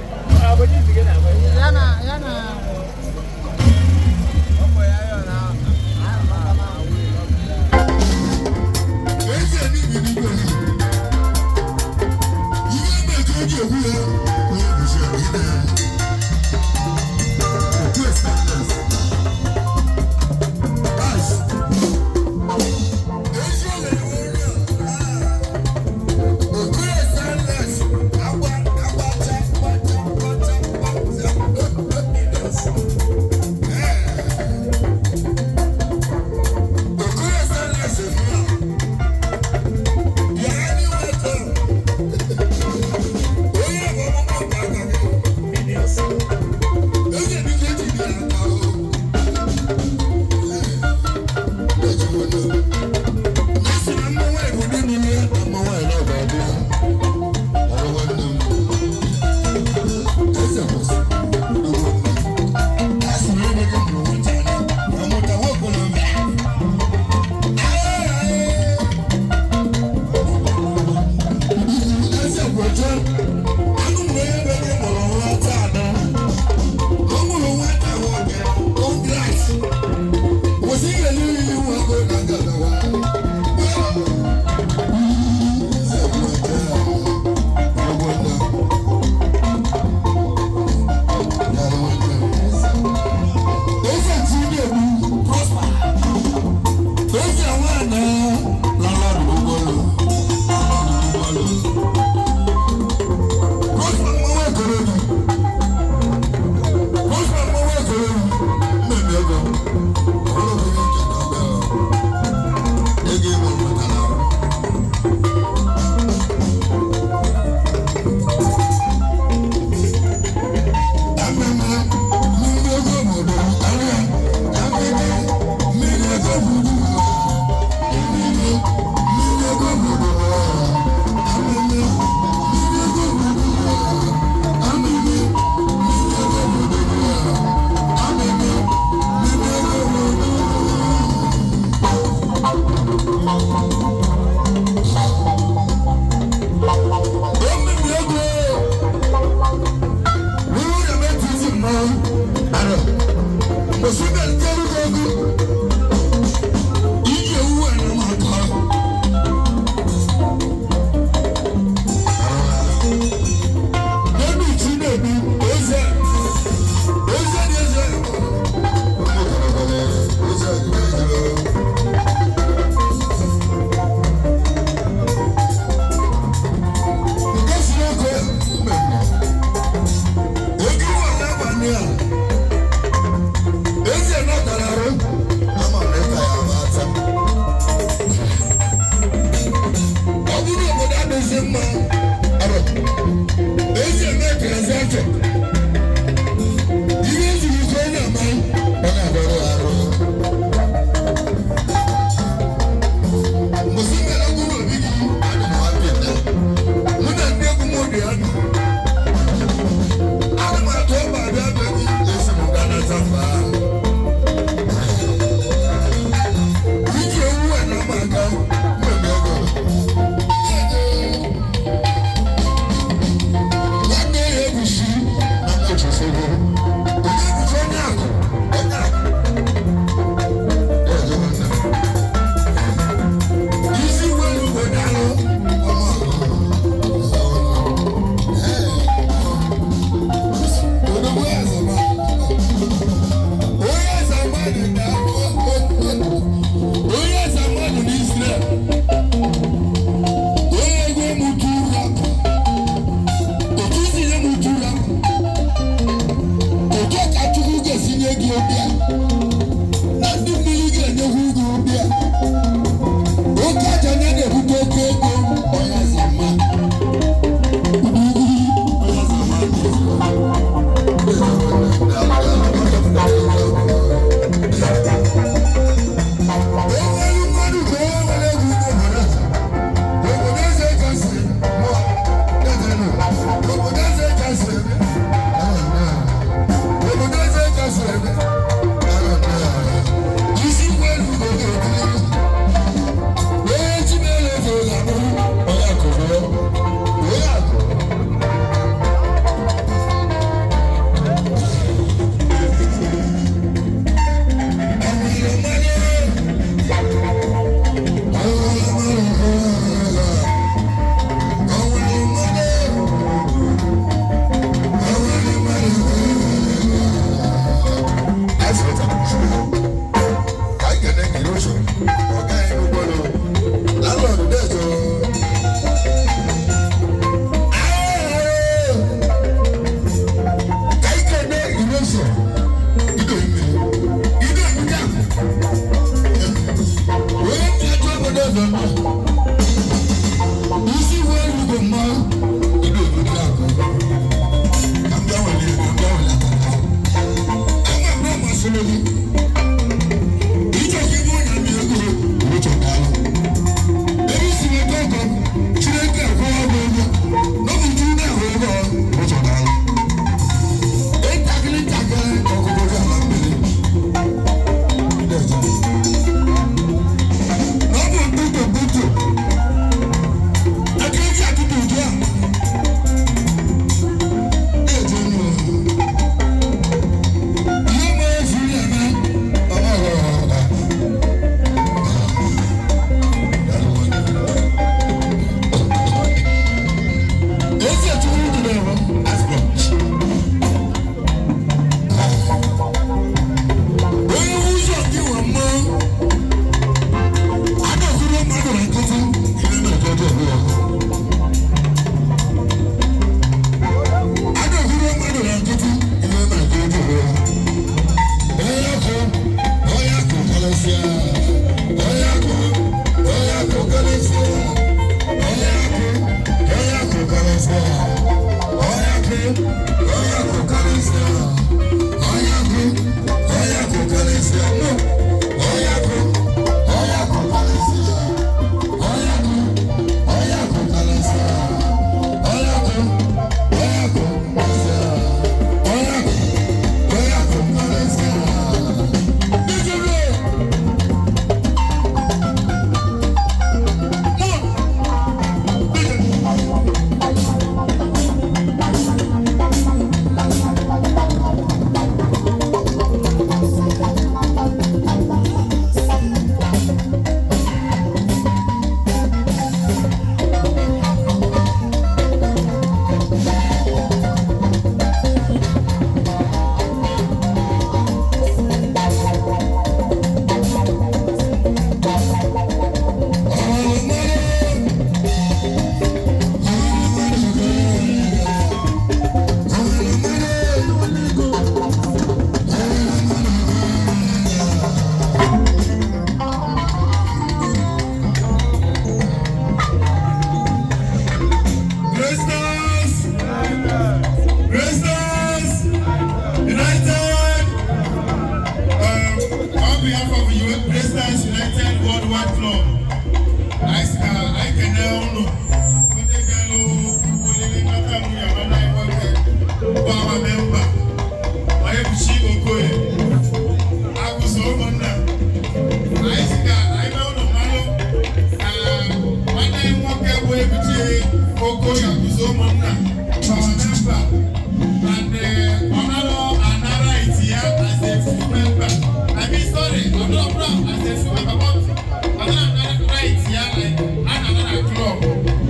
Speaker 6: Another club.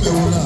Speaker 1: Thank you.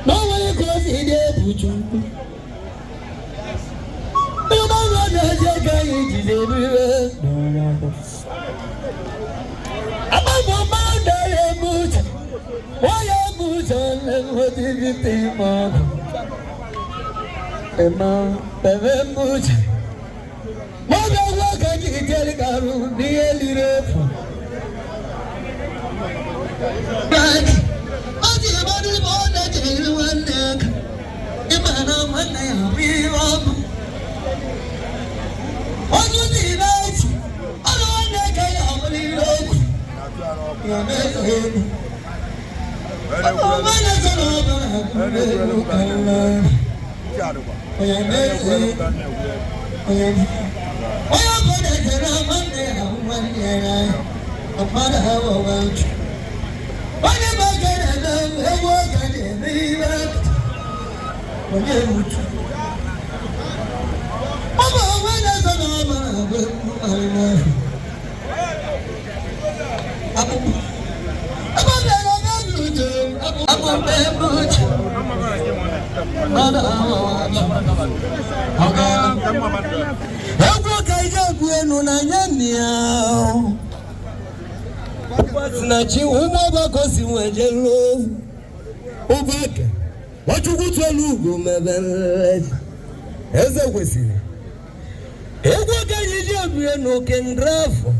Speaker 6: No one butu Mama na-eje ka ijide bire Mama na-ebuta Oya buta na-ebuta Mama Emma bebe buta Mama waka jiteli karu ni elirefu Bani Ati abadul boda jeli wanek Imana mana ya biwab Oju di night Alo wanek ya amali roku Ya mehebu Mama na zanoba Mehebu kala Oya mehebu Oya boda jera mane ya umani ya Amara hawa wanchu Oye magana na ewo gane niwa Oye mutu Mama wana zana mama Beku alina Abu bera bebutu Abu bebutu Mada awa Ewo kaija buenu na nyani yao Sinachi umaba kosi mwenjelo Ubaka Wachukutu alugo mebele Eze kwesile Egwa kajijia bienu kendrafo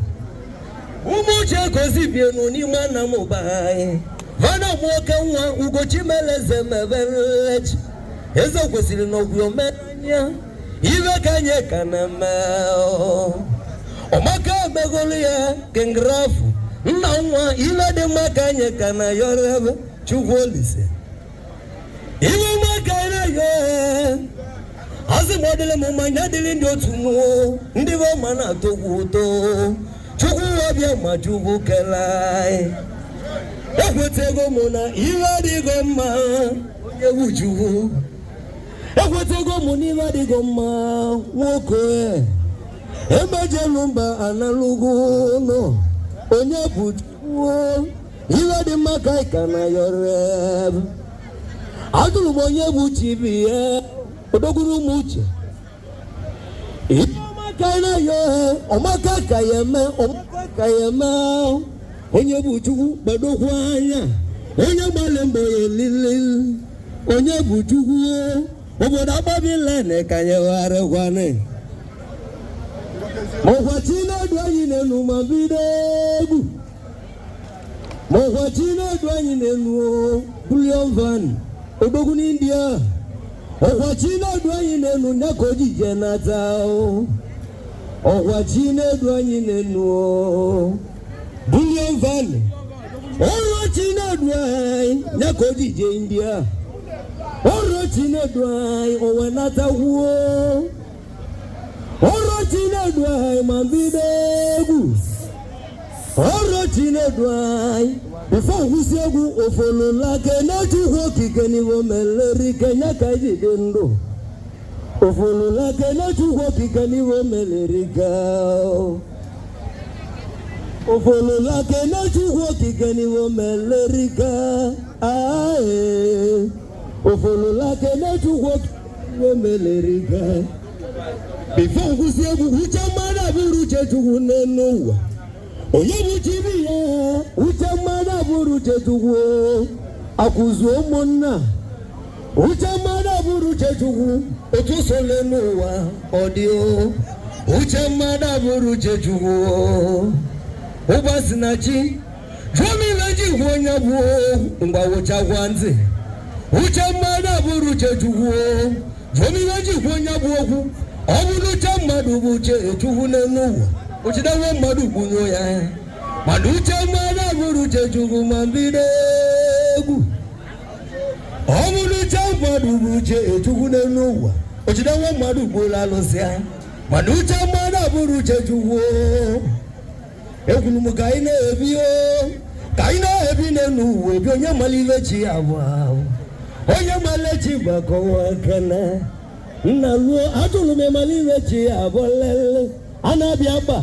Speaker 6: Umuche kosi bienu ni mana mubaye Vana mwoka mwa ugochimeleze mebele Eze kwesile no kuyomenanya Iwe kanye kanameo Omaka begolia kendrafo Nwa ile de makanye kana yorebe chukolise Iwe makana yo Azi modele mumanya dili ndio tunu Ndivo mana tokuto Chuku wabia machuku kelai Ekwetego muna iwa digoma Onye wuchu Ekwetego muni iwa digoma Wokoe Emeje lumba analugu no Onye butuwo Iwe di maka ikana yoreb Adulu monye buchibiye Odoguru muche Iwe maka ina yo Omaka kayeme Onye butuwu Badokwa anya Onye balembo yelilil Onye butuwu Oboda babilene kanye warekwane Mwachina dwanyi nenu mabidegu Mwachina dwanyi nenu Bullion van Odogu ni India Mwachina dwanyi nenu Nakoji jenatao Mwachina dwanyi nenu Bullion van Mwachina dwanyi Nakoji je India Mwachina dwanyi Owanata huo Orochine dwai mambidegu Orochine dwai Before husegu ofolo lake Netu hoki keni womeleri Kenya kaji dendo Ofolo lake netu hoki keni womeleri kao Ofolo lake netu hoki keni womeleri ka Ae Ofolo lake netu hoki womeleri ka Before husegu uchamana buru chetugu nenuwa Oyebu chibiye uchamana buru chetugu Akuzo mona Uchamana buru chetugu Otusole nuwa audio Uchamana buru chetugu Ubasinachi Jomi leji huonya buo Mba ucha wanzi Uchamana buru chetugu Jomi leji huonya buo Obulu chamadu buche echuhune nuwa Uchidawa madu bunyo ya Madu chamada buruche chugu mambidegu Obulu chamadu buche echuhune nuwa Uchidawa madu bula losya Madu chamada buruche chugu Ekulumu kaine ebio Kaine ebine nuwe Ebio nyamalive chi awawo Onyamale chi bako wakana Naluo atulume malive chi abolele Anabiaba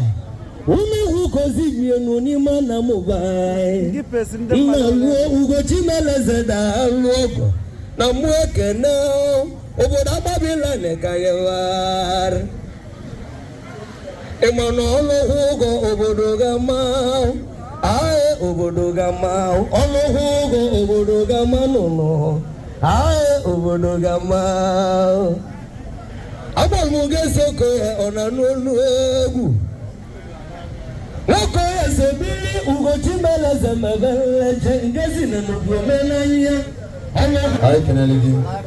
Speaker 6: Umi huko zivyenu ni mana mubae Naluo ugo chimeleze da logo na mwekene obodo agbabila nekayewar ịmana ọlụhụ ụgọ obodo gama ae obodo gama ọlụhụ ụgọ obodo gama nụnụ ae obodo gama agbalụga esoko ya ọ na n'olu egwu nwoke ya sebiri ugochi meleze mebeleje ngezi na n'obodo n'anya
Speaker 2: I can only do that.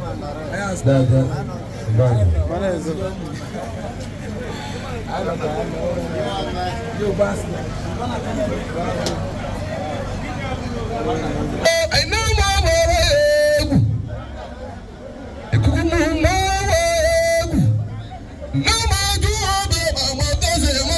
Speaker 6: I know my way. No more do my dozen,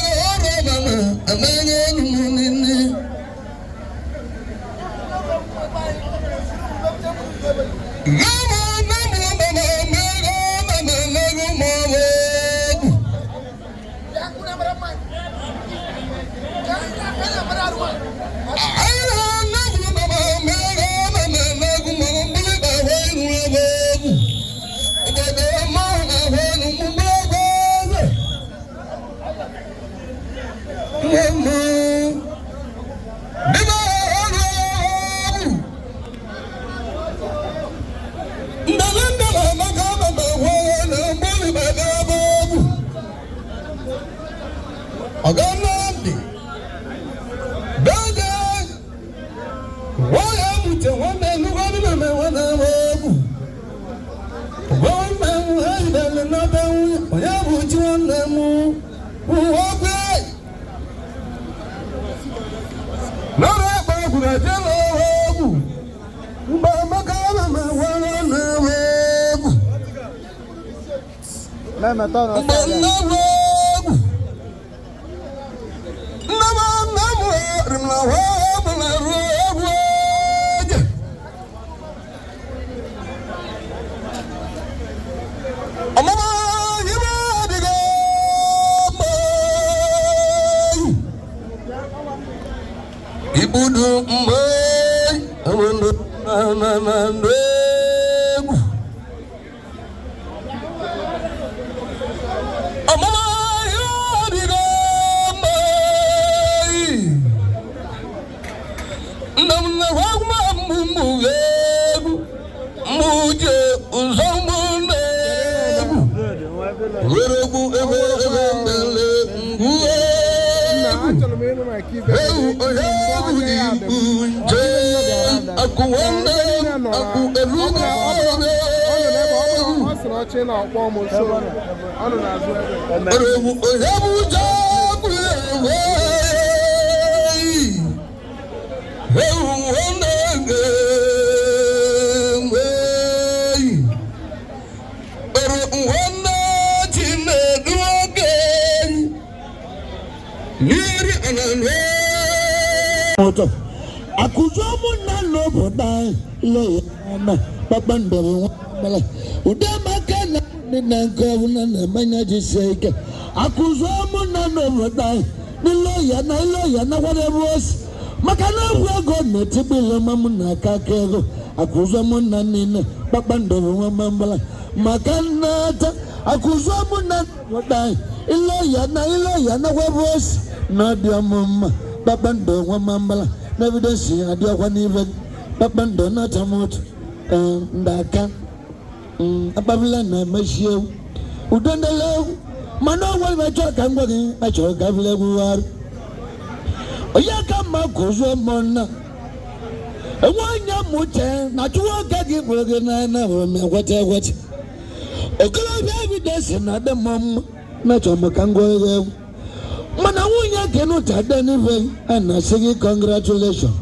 Speaker 6: congratulations.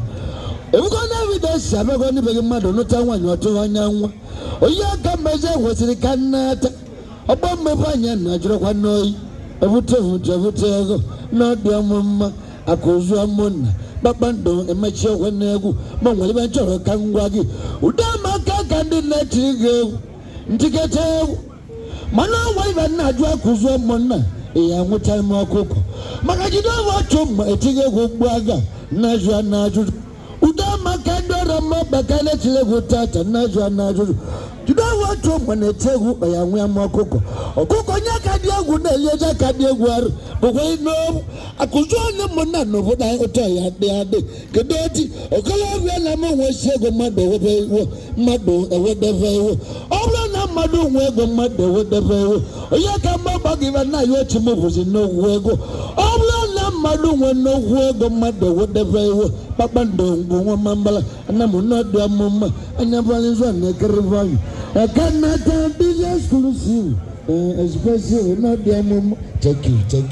Speaker 6: If you can evidence, I'm going to be mad on the one or two on young. Oh, yeah, come measure was the cannot. Upon my banyan, natural one noy. I would tell you, not the mumma, a cozuamon, Babando, and my show when they go, Mamma Ventura can waggy. Udama can let you go. Ticket. Mana wife and Najwa Kuzamona, a young time more cook. Magajino watch him, a tiger who braga, Najwa Naju. Udama Kandorama, bakana chilegu tata najwa najwa tuda watu mwanetegu oyanwe amakoko okoko nyaka diagu na leja ka diagu ar bokwe no akuzone mona no boda oto ya de kedoti okala wi na mo wosego mado wo mado ewedeve wo oblo na mado wego mado wedeve wo oyaka mabagi na yo chimo buzi no wego oblo na mado no wego mado wedeve wo babando ngo mambala na muno do amuma anyabalizwa ne kervanyu Canada be exclusive, especially not the mom. Check you.